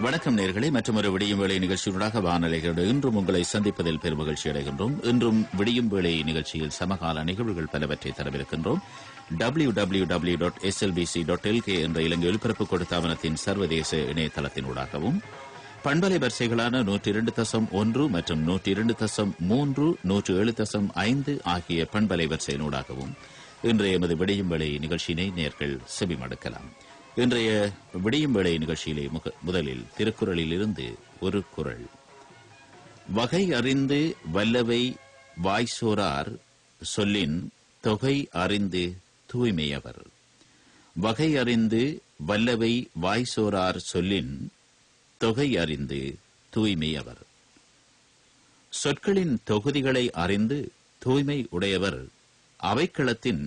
வணக்கம் நேயர்களே, மற்றும் ஒரு விடியும் வேளை நிகழ்ச்சியூடாக வானொலிகளோடு இன்றும் உங்களை சந்திப்பதில் பெருமகிழ்ச்சி அடைகின்றோம். இன்றும் விடியும் வேளை நிகழ்ச்சியில் சமகால நிகழ்வுகள் பலவற்றை தரவிருக்கின்றோம். www.slbc.lk என்ற இலங்கை ஒலிபரப்பு கொடுத்தாவனத்தின் சர்வதேச இணையதளத்தினூடாகவும் பண்பலை வரிசைகளான 102.1 மற்றும் 102.3, 107.5 ஆகிய பண்பலை வரிசையினூடாகவும் இன்றைய எமது விடியும் வேளை நிகழ்ச்சியினை நேர்கள் செவிமடுக்கலாம். இன்றைய விடியும் வேளை நிகழ்ச்சியிலே முதலில் திருக்குறளில் இருந்து ஒரு குறள். வகை அறிந்து வல்லவை வாய்சோரார் சொல்லின் தொகை அறிந்து தூய்மையவர். வகை அறிந்து வல்லவை வாய்சோரார் சொல்லின் தொகை அறிந்து தூய்மையவர். சொற்களின் தொகுதிகளை அறிந்து தூய்மை உடையவர் அவைக்களத்தின்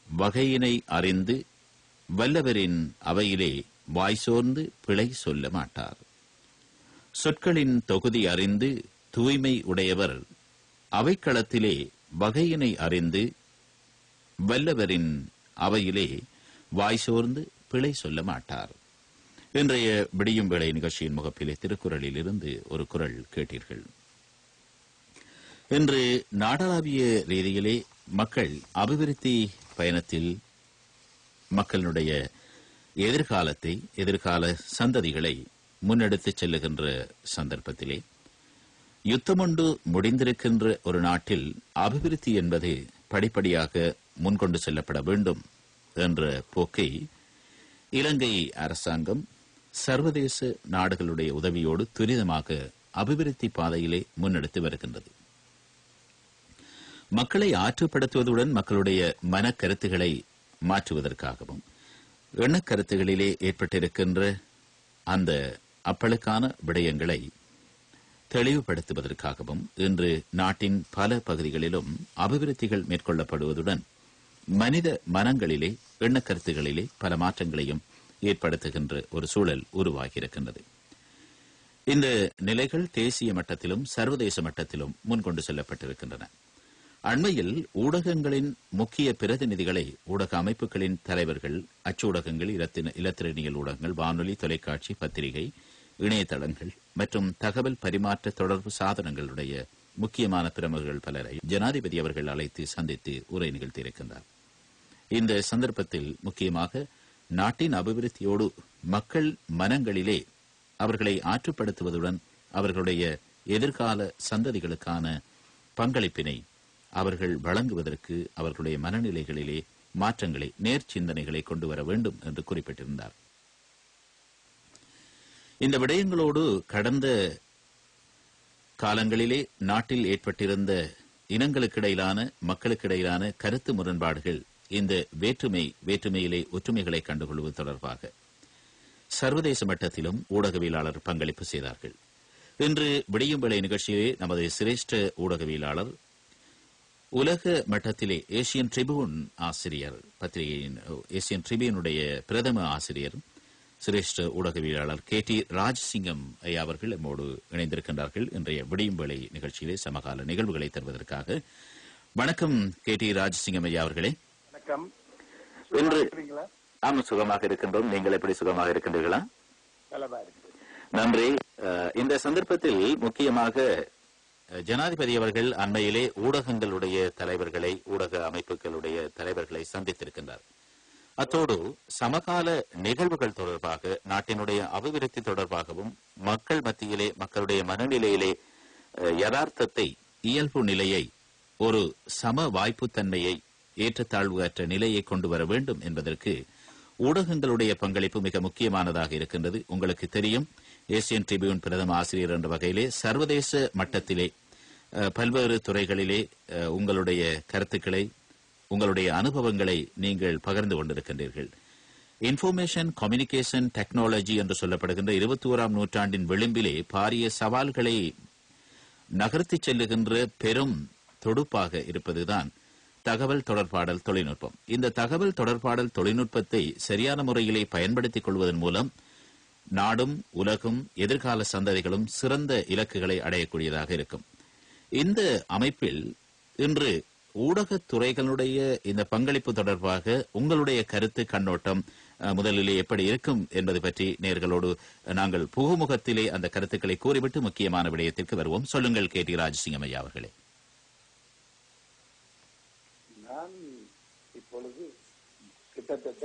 வகையினை அறிந்து வல்லவரின் அவையிலே வாய்சோர்ந்து பிழை சொல்ல மாட்டார். சொற்களின் தொகுதி அறிந்து தூய்மை உடையவர் அவைக்களத்திலே வகையினை அறிந்து வல்லவரின் அவையிலே வாய்சோர்ந்து பிழை சொல்ல மாட்டார். இன்றைய விடியும் வேளை நிகழ்ச்சியின் முகப்பிலே திருக்குறளில் இருந்து ஒரு குறள் கேட்டீர்கள். இன்று நாடளாவிய ரீதியிலே மக்கள் அபிவிருத்தி பயணத்தில் மக்களுடைய எதிர்கால சந்ததிகளை முன்னெடுத்துச் செல்லுகின்ற சந்தர்ப்பத்திலே யுத்தமொண்டு முடிந்திருக்கின்ற ஒரு நாட்டில் அபிவிருத்தி என்பது படிப்படியாக முன்கொண்டு செல்லப்பட வேண்டும் என்ற போக்கை இலங்கை அரசாங்கம் சர்வதேச நாடுகளுடைய உதவியோடு துரிதமாக அபிவிருத்தி பாதையிலே முன்னெடுத்து வருகின்றது. மக்களை ஆற்றுப்படுத்துவதுடன் மக்களுடைய மனக்கருத்துக்களை மாற்றுவதற்காகவும் எண்ணக்கருத்துகளிலே ஏற்பட்டிருக்கின்ற அந்த அப்பளுக்கான விடயங்களை தெளிவுபடுத்துவதற்காகவும் இன்று நாட்டின் பல பகுதிகளிலும் அபிவிருத்திகள் மேற்கொள்ளப்படுவதுடன் மனித மனங்களிலே எண்ணக்கருத்துகளிலே பல மாற்றங்களையும் ஏற்படுத்துகின்ற ஒரு சூழல் உருவாகியிருக்கின்றது. இந்த நிலைகள் தேசிய மட்டத்திலும் சர்வதேச மட்டத்திலும் முன்கொண்டு செல்லப்பட்டிருக்கின்றன. அண்மையில் ஊடகங்களின் முக்கிய பிரதிநிதிகளை ஊடக அமைப்புகளின் தலைவர்கள், அச்சூடகங்கள், இலத்திரனியல் ஊடகங்கள், வானொலி, தொலைக்காட்சி, பத்திரிகை, இணையதளங்கள் மற்றும் தகவல் பரிமாற்ற தொடர்பு சாதனங்களுடைய முக்கியமான பிரமுகர்கள் பலரை ஜனாதிபதி அவர்கள் அழைத்து சந்தித்து உரை நிகழ்த்தியிருக்கின்றார். இந்த சந்தர்ப்பத்தில் முக்கியமாக நாட்டின் அபிவிருத்தியோடு மக்கள் மனங்களிலே அவர்களை ஆற்றுப்படுத்துவதுடன் அவர்களுடைய எதிர்கால சந்ததிகளுக்கான பங்களிப்பினை அவர்கள் வழங்குவதற்கு அவர்களுடைய மனநிலைகளிலே மாற்றங்களை, நேர்ச்சிந்தனைகளை கொண்டு வர வேண்டும் என்று குறிப்பிட்டிருந்தார். இந்த விடயங்களோடு கடந்த காலங்களிலே நாட்டில் ஏற்பட்டிருந்த இனங்களுக்கிடையிலான, மக்களுக்கிடையிலான கருத்து முரண்பாடுகள், இந்த வேற்றுமையிலே ஒற்றுமைகளை கண்டுகொள்வது தொடர்பாக சர்வதேச மட்டத்திலும் ஊடகவியலாளர் பங்களிப்பு செய்தார்கள். இன்று விடியும் வேளை நிகழ்ச்சியிலே நமது சிரேஷ்ட ஊடகவியலாளர், உலக மட்டத்திலே ஏசியன் ட்ரிபியூன் ஆசிரியர், பத்திரிகையின் ஏசியன் ட்ரிபியூனுடைய பிரதம ஆசிரியர், சிரேஷ்ட ஊடகவியலாளர் KT ராஜசிங்கம் ஐயா அவர்கள் நம்மோடு இணைந்திருக்கின்றார்கள். இன்றைய விடியும் வேளை நிகழ்ச்சியிலே சமகால நிகழ்வுகளை தருவதற்காக. வணக்கம் KT ராஜசிங்கம் ஐயா அவர்களே. வணக்கம். இன்று நாம சுகமாக இருக்கின்றோம். நீங்கள் எப்படி சுகமாக இருக்கின்றீர்களா? நன்றி. இந்த சந்தர்ப்பத்தில் முக்கியமாக ஜனாதிபதி அவர்கள் அண்மையிலே ஊடகங்களுடைய தலைவர்களை, ஊடக அமைப்புகளுடைய தலைவர்களை சந்தித்திருக்கின்றார். அத்தோடு சமகால நிகழ்வுகள் தொடர்பாக, நாட்டினுடைய அபிவிருத்தி தொடர்பாகவும், மக்கள் மத்தியிலே மக்களுடைய மனநிலையிலே யதார்த்தத்தை, இயல்பு நிலையை, ஒரு சம வாய்ப்புத்தன்மையை, ஏற்றத்தாழ்வு அற்ற நிலையை கொண்டு வர வேண்டும் என்பதற்கு ஊடகங்களுடைய பங்களிப்பு மிக முக்கியமானதாக இருக்கின்றது. உங்களுக்கு தெரியும், ஏசியன் ட்ரிபியூன் பிரதம ஆசிரியர் என்ற வகையிலே சர்வதேச மட்டத்திலே பல்வேறு துறைகளிலே உங்களுடைய கருத்துக்களை, உங்களுடைய அனுபவங்களை நீங்கள் பகிர்ந்து கொண்டிருக்கின்றீர்கள். இன்ஃபர்மேஷன் கம்யூனிகேஷன் டெக்னாலஜி என்று சொல்லப்படுகின்ற 21ஆம் நூற்றாண்டின் விளிம்பிலே பாரிய சவால்களை நகர்த்தி செல்லுகின்ற பெரும் தொடுப்பாக இருப்பதுதான் தகவல் தொடர்பாடல் தொழில்நுட்பம். இந்த தகவல் தொடர்பாடல் தொழில்நுட்பத்தை சரியான முறையிலே பயன்படுத்திக் கொள்வதன் மூலம் நாடும் உலகும் எதிர்கால சந்ததிகளும் சிறந்த இலக்குகளை அடையக்கூடியதாக இருக்கும். இந்த அமைப்பில் இன்று ஊடகத்துறைகளுடைய இந்த பங்களிப்பு தொடர்பாக உங்களுடைய கருத்து, கண்ணோட்டம், முதலிலே எப்படி இருக்கும் என்பது பற்றி நேர்களோடு நாங்கள் புகுமுகத்திலே அந்த கருத்துக்களை கூறிவிட்டு முக்கியமான விடயத்திற்கு வருவோம். சொல்லுங்கள் கேடி ராஜசிங்கம் ஐயா அவர்களே. நான் இப்பொழுது கிட்டத்தட்ட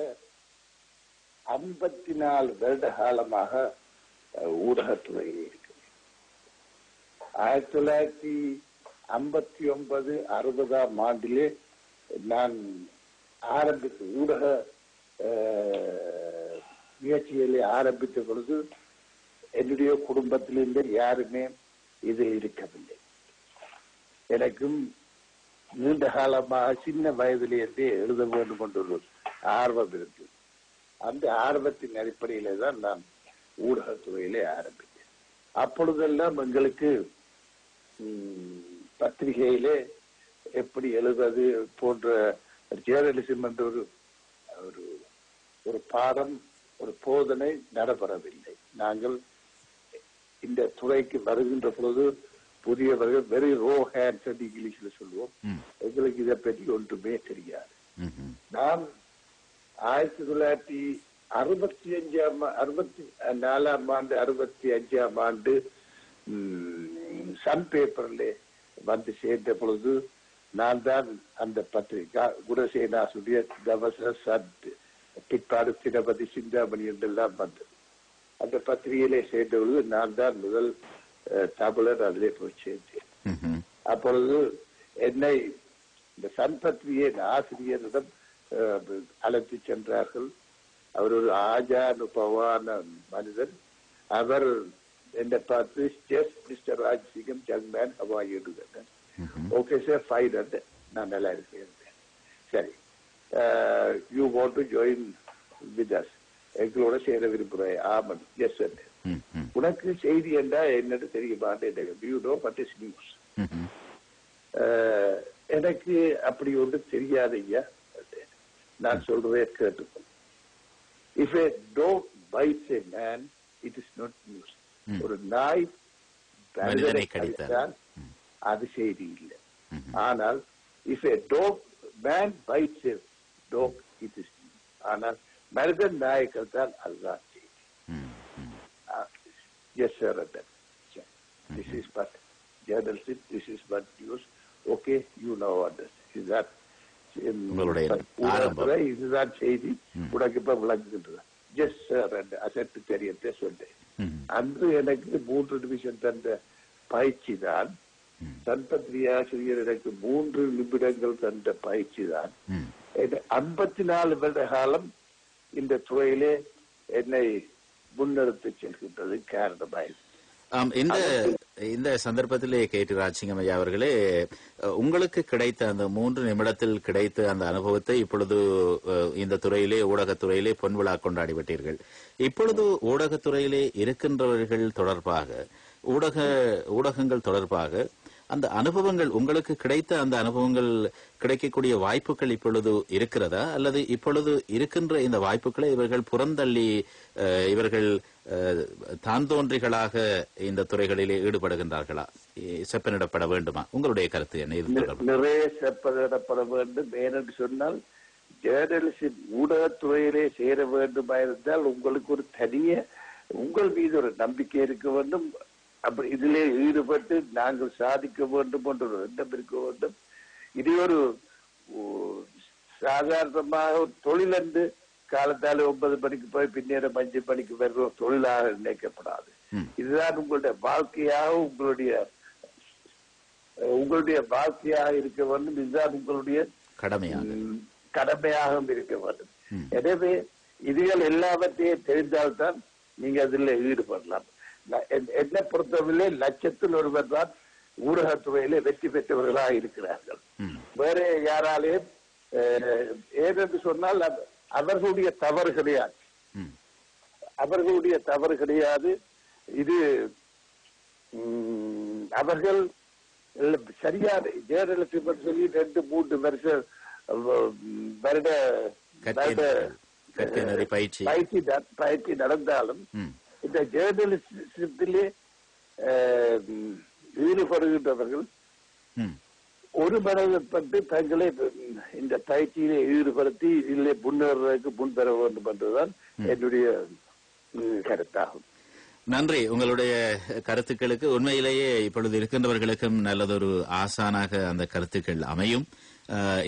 54 வருட காலமாக ஊடகத்துறையில் இருக்கிறேன். 1959, 60ஆம் ஆண்டிலே நான் ஆரம்பித்த ஊடக முயற்சிகளை ஆரம்பித்த பொழுது என்னுடைய குடும்பத்திலிருந்து யாருமே இதில் இருக்கவில்லை. எனக்கும் நீண்ட காலமாக சின்ன வயதிலேருந்தே எழுத வேண்டும் என்ற ஒரு ஆர்வம் இருந்தது. அந்த ஆர்வத்தின் அடிப்படையிலே தான் நான் ஊடகத்துறையிலே ஆரம்பித்தேன். அப்பொழுதெல்லாம் எங்களுக்கு பத்திரிகையிலே எப்படி எழுதுவது போன்ற ஜேர்னலிசம் என்ற ஒரு பாடம், ஒரு போதனை நடைபெறவில்லை. நாங்கள் இந்த துறைக்கு வருகின்ற பொழுது புதியவர்கள் வெரி ரோ ஹேண்ட்ஸ் இங்கிலீஷ்ல சொல்லுவோம். எங்களுக்கு இதை பற்றி ஒன்றுமே தெரியாது. நான் 1964ஆம் ஆண்டு 65ஆம் ஆண்டு சன் பேப்பர்ல வந்து சேர்ந்த பொழுது நான் தான் அந்த பத்திரிகை குணசேனாசுடைய தவச சத் பிற்பாடு திரபதி சிந்தாமணி என்றெல்லாம் வந்தது. அந்த பத்திரிகையிலே சேர்ந்த பொழுது நான் தான் முதல் தமிழர் அதிலே போய் சேர்ந்தேன். அப்பொழுது என்னை இந்த சன் பத்திரிகையின் ஆசிரியரிடம் அழைத்து சென்றார்கள். அவர் ஒரு ஆஜானுபவான மனிதன். அவர் என்னை பார்த்து just mister Rajasingam young man how are you டு கேட்டார். Okay sir, fine. நான் நல்லா இருக்கேன். சரி, you want to join with us, எங்களோட சேர விரும்புகிறேன். Amen, yes sir. உனக்கு செய்தி என்றா என்னன்னு தெரியுமான்னு you know what is news. எனக்கு அப்படி ஒன்று தெரியாது ஐயா. நான் சொல்றதே கேட்டுக்கோ. If a dog bites a man, it is not news. ஒரு நாய் மனிதனை கடித்தால் அது செய்தி இல்லை. ஆனால் if a dog man bites a dog, it is news. ஆனால் மனிதன் நாயை கடித்தால் அதுதான் செய்தி. Yes, sir. This is but journalism. This is but news. Okay, you know what this is. That இதுதான் செய்தி. உனக்கு இப்ப விளங்குகின்றது. Yes, sir. அசட்டு தெரியத்தை சொன்னேன். அன்று எனக்கு 3 நிமிஷம் தந்த பயிற்சி தான், சன்பத்திரிகை ஆசிரியர் எனக்கு 3 நிமிடங்கள் தந்த பயிற்சி தான் 54 வருட காலம் இந்த துறையிலே என்னை முன்னெடுத்து செல்கின்றது காரணமாயிருக்கு. இந்த சந்தர்ப்பத்திலே கேடி ராஜசிங்கம் ஐயா அவர்களே, உங்களுக்கு கிடைத்த அந்த 3 நிமிடத்தில் கிடைத்த அந்த அனுபவத்தை இப்பொழுது இந்த துறையிலே, ஊடகத்துறையிலே பொன்விழா கொண்டாடிவிட்டீர்கள். இப்பொழுது ஊடகத்துறையிலே இருக்கின்றவர்கள் தொடர்பாக, ஊடகங்கள் தொடர்பாக அந்த அனுபவங்கள், உங்களுக்கு கிடைத்த அந்த அனுபவங்கள் கிடைக்கக்கூடிய வாய்ப்புகள் இப்பொழுது இருக்கிறதா, அல்லது இப்பொழுது இருக்கின்ற இந்த வாய்ப்புகளை இவர்கள் புறந்தள்ளி இவர்கள் தான் தோன்றிகளாக இந்த துறைகளிலே ஈடுபடுகின்றார்களா, செப்பனிடப்பட வேண்டுமா? உங்களுடைய கருத்து என்ன? நிறைய செப்பனிடப்பட வேண்டும். ஏனென்று சொன்னால் ஜேர்னலிசம் ஊடகத்துறையிலே சேர வேண்டுமா இருந்தால் உங்களுக்கு ஒரு தனிய, உங்கள் மீது ஒரு நம்பிக்கை இருக்க வேண்டும். அப்படி இதிலே ஈடுபட்டு நாங்கள் சாதிக்க வேண்டும் என்ற ஒரு எண்ணம் இருக்க வேண்டும். இது ஒரு சாதாரணமாக ஒரு தொழில் என்று காலத்தால 9 மணிக்கு போய் பின்னேரம் 5 மணிக்கு வர்ற தொழிலாக நினைக்கப்படாது. இதுதான் உங்களுடைய வாழ்க்கையாக, உங்களுடைய வாழ்க்கையாக இருக்க வேண்டும். இதுதான் உங்களுடைய கடமையாக இருக்க வேண்டும். எனவே இதுகள் எல்லாவற்றையும் தெரிந்தால்தான் நீங்க அதில் ஈடுபடலாம். என்னை பொறுத்தவரை லட்சத்தில் ஒருவர் தான் ஊடகத்துறையிலே வெற்றி பெற்றவர்களாக இருக்கிறார்கள். வேற யாராலேயும் ஏனென்று சொன்னால் அவர்களுடைய தவறு கிடையாது. இது அவர்கள் சரியான ஜேர்னலிசம் சொல்லி 2-3 வருட பயிற்சி நடந்தாலும் இந்த ஜேர்னலிசத்திலே ஈடுபடுகின்றவர்கள் ஒரு மனதப்பட்டு தங்களை இந்த பயிற்சியிலே ஈடுபடுத்தி இதிலே முன்னேறதுக்கு முன்வர வேண்டும் என்றுதான் என்னுடைய கருத்தாகும். நன்றி. உங்களுடைய கருத்துக்களுக்கு உண்மையிலேயே இப்பொழுது இருக்கின்றவர்களுக்கும் நல்லதொரு ஆசானாக அந்த கருத்துக்கள் அமையும்.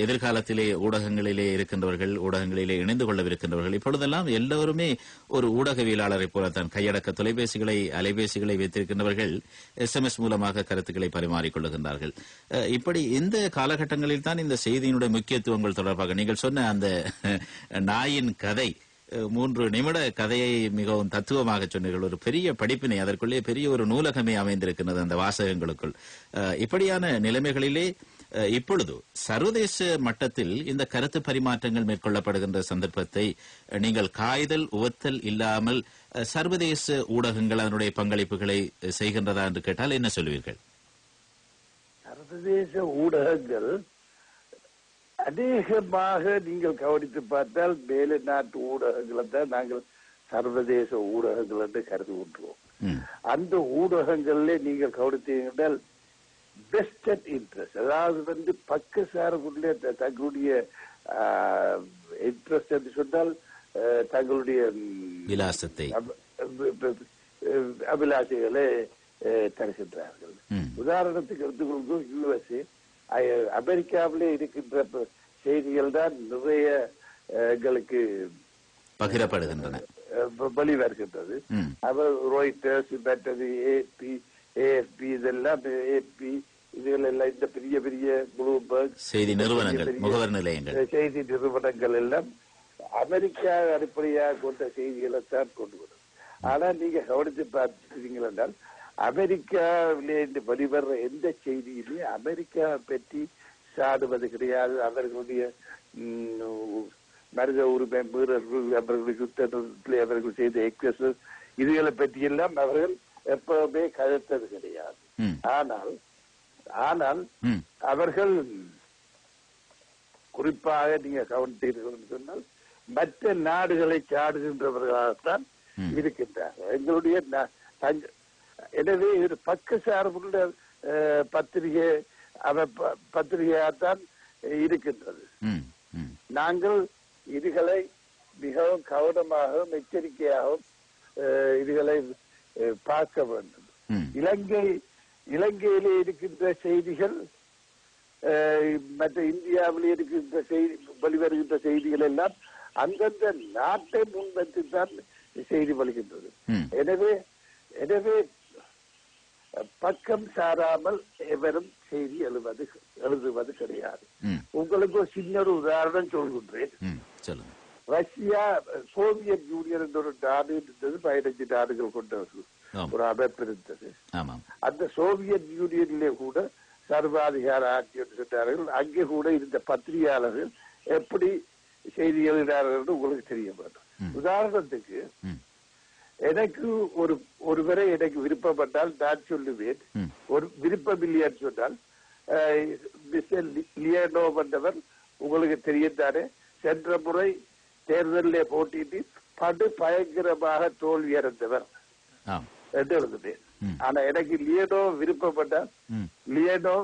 எதிர்காலத்திலே ஊடகங்களிலே இருக்கின்றவர்கள், ஊடகங்களிலே இணைந்து கொள்ளவிருக்கின்றவர்கள் இப்பொழுதெல்லாம் எல்லோருமே ஒரு ஊடகவியலாளரை போலத்தான் கையடக்க தொலைபேசிகளை, அலைபேசிகளை வைத்திருக்கின்றவர்கள் SMS மூலமாக கருத்துக்களை பரிமாறிக்கொள்ளுகின்றார்கள். இப்படி இந்த காலகட்டங்களில் தான் இந்த செய்தியினுடைய முக்கியத்துவங்கள் தொடர்பாக நீங்கள் சொன்ன அந்த நாயின் கதை, 3 நிமிட கதையை மிகவும் தத்துவமாக சொன்னீர்கள். ஒரு பெரிய படிப்பினை, அதற்குள்ளே பெரிய ஒரு நூலகமே அமைந்திருக்கிறது அந்த வாசகங்களுக்குள். இப்படியான நிலைமைகளிலே இப்பொழுது சர்வதேச மட்டத்தில் இந்த கருத்து பரிமாற்றங்கள் மேற்கொள்ளப்படுகின்ற சந்தர்ப்பத்தை நீங்கள் காய்தல் உவத்தல் இல்லாமல் சர்வதேச ஊடகங்கள் அதனுடைய பங்களிப்புகளை செய்கின்றதா என்று கேட்டால் என்ன சொல்வீர்கள்? சர்வதேச ஊடகங்கள் அநேகமாக நீங்கள் கவனித்து பார்த்தால் மேலை நாட்டு ஊடகங்களை தான் நாங்கள் சர்வதேச ஊடகங்கள் என்று கருதுகின்றோம். அந்த ஊடகங்களிலே நீங்கள் கவனித்தீர்கள் பெஸ்டட் இன்ட்ரெஸ்ட், அதாவது பக்க சார்புள்ள தங்களுடைய இன்ட்ரெஸ்ட் என்று சொன்னால் தங்களுடைய விலாசத்தை, அபிலாஷைகளை தருகின்றார்கள். உதாரணத்துக்கு எடுத்துக்கொள்ளும் USA, அமெரிக்காவிலே இருக்கின்ற செய்திகள் தான் நிறைய எங்களுக்கு பகிரப்படுகின்றன, வெளிவருகின்றது. அவர் ராய்ட்டர்ஸ், மற்றது AFP, இதெல்லாம் AP, இதுகளெல்லாம் இந்த பெரிய பெரிய ப்ளூம்பர்க் செய்தி நிறுவனங்கள், முகவர் நிலையங்கள், செய்தி நிறுவனங்கள் எல்லாம் அமெரிக்கா அடிப்படையாக கொண்ட செய்திகளை தான் கொண்டு வரும். ஆனா நீங்க கவனித்து பார்த்தீர்கள் என்றால் அமெரிக்காவிலே வெளிவர்ற எந்த செய்தியுமே அமெரிக்கா பற்றி சாடுவது கிடையாது. அவர்களுடைய மனித உரிமை மீறல்கள், அவர்களுக்கு யுத்தத்தில் அவர்கள் செய்த எக்ஸஸ், இதுகளை பற்றி எல்லாம் அவர்கள் எப்பவுமே கதைத்தது கிடையாது. ஆனால் அவர்கள் குறிப்பாக நீங்க கவனித்தீர்கள் சொன்னால் மற்ற நாடுகளை சாடுகின்றவர்களாகத்தான் இருக்கின்றார்கள் எங்களுடைய. எனவே இது பக்க சார்புள்ள பத்திரிகையாகத்தான் இருக்கின்றது. நாங்கள் இதுகளை மிகவும் கவனமாகவும் எச்சரிக்கையாகவும் இதுகளை பார்க்க வேண்டும். இலங்கையிலே இருக்கின்ற செய்திகள், மற்ற இந்தியாவிலே இருக்கின்ற வெளிவருகின்ற செய்திகள் எல்லாம் அந்தந்த நாட்டை முன்வைத்து தான் செய்தி வருகின்றது. எனவே பக்கம் சாராமல் எவரும் செய்தி எழுதுவது கிடையாது. உங்களுக்கு ஒரு சின்ன உதாரணம் சொல்கின்றேன். ரஷ்யா, சோவியத் யூனியன் என்ற ஒரு நாடு இருந்தது, 15 நாடுகள் கொண்ட ஒரு அமைப்பு இருந்தது. அந்த சோவியத் யூனியனிலே கூட சர்வாதிகார ஆட்சி என்று சொன்னார்கள். அங்கே கூட இருந்த பத்திரிகையாளர்கள் எப்படி செய்தி எழுதினார்கள் என்று உங்களுக்கு தெரிய வேண்டும். உதாரணத்துக்கு எனக்கு ஒருவரை எனக்கு விருப்பப்பட்டால் நான் சொல்லுவேன். ஒரு விருப்பம் இல்லையான்னு சொன்னால் லியனோ என்றவர் உங்களுக்கு தெரியுந்தானே, சென்ற முறை தேர்தலிலே போட்டிட்டு படு பயங்கரமாக தோல்வி அடைந்தவர் என்று எழுதுவேன். ஆனா எனக்கு லியனோ விருப்பப்பட்டால், லியனோ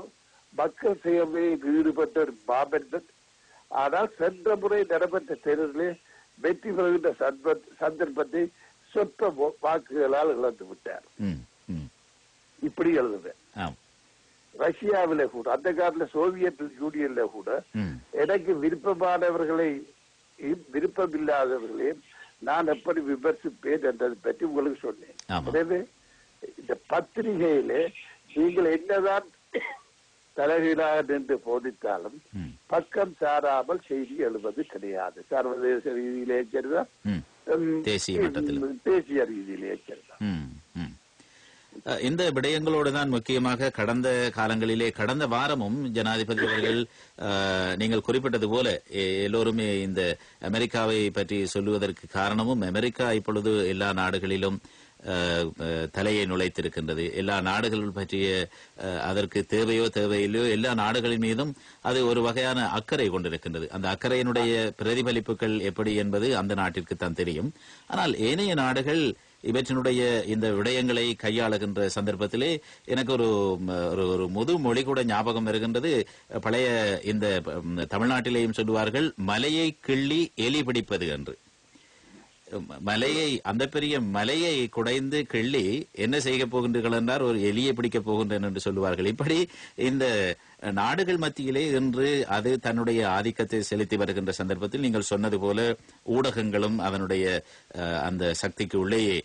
மக்கள் சேவையில் ஈடுபட்ட ஒரு மாமன்னன். ஆனால் சென்ற முறை நடைபெற்ற தேர்தலிலே வெற்றி பெறுகின்ற சந்தர்ப்பத்தை சொற்ப வாக்குகளால் இழந்து விட்டார். இப்படி எழுதுவேன். ரஷ்யாவில கூட, அந்த காலத்துல சோவியத் யூனியன்ல கூட எனக்கு விருப்பமானவர்களை விருப்பம் இல்லாதவர்களையும் நான் எப்படி விமர்சிப்பேன் என்றதை பற்றி உங்களுக்கு சொன்னேன். எனவே இந்த பத்திரிகையில நீங்கள் என்னதான் தலைகீழாக நின்று போதித்தாலும் பக்கம் சாராமல் செய்தி எழுவது கிடையாது. சர்வதேச ரீதியிலே சரிதான், தேசிய ரீதியிலே சரிதான். இந்த விடயங்களோடு தான் முக்கியமாக கடந்த காலங்களிலே, கடந்த வாரமும் ஜனாதிபதி அவர்கள் நீங்கள் குறிப்பிட்டது போல எல்லோருமே இந்த அமெரிக்காவை பற்றி சொல்லுவதற்கு காரணமும், அமெரிக்கா இப்பொழுது எல்லா நாடுகளிலும் தலையை நுழைத்திருக்கின்றது. எல்லா நாடுகள் பற்றிய அதற்கு தேவையோ தேவையில்லையோ எல்லா நாடுகளின் மீதும் அது ஒரு வகையான அக்கறை கொண்டிருக்கின்றது. அந்த அக்கறையினுடைய பிரதிபலிப்புகள் எப்படி என்பது அந்த நாட்டிற்கு தான் தெரியும். ஆனால் ஏனைய நாடுகள் இவற்றினுடைய இந்த விடயங்களை கையாளுகின்ற சந்தர்ப்பத்திலே எனக்கு ஒரு முதுமொழி கூட ஞாபகம் வருகின்றது. பழைய இந்த தமிழ்நாட்டிலேயும் சொல்லுவார்கள், மலையை கிள்ளி எலி பிடிப்பது என்று. மலையை, அந்த பெரிய மலையை குடைந்து கிள்ளி என்ன செய்ய போகின்றீர்கள் என்றால் ஒரு எலியை பிடிக்கப் போகின்றேன் என்று சொல்லுவார்கள். இப்படி இந்த நாடுகள் மத்தியிலே இன்று அது தன்னுடைய ஆதிக்கத்தை செலுத்தி வருகின்ற சந்தர்ப்பத்தில் நீங்கள் சொன்னது போல ஊடகங்களும் அதனுடைய அந்த சக்திக்கு உள்ளேயே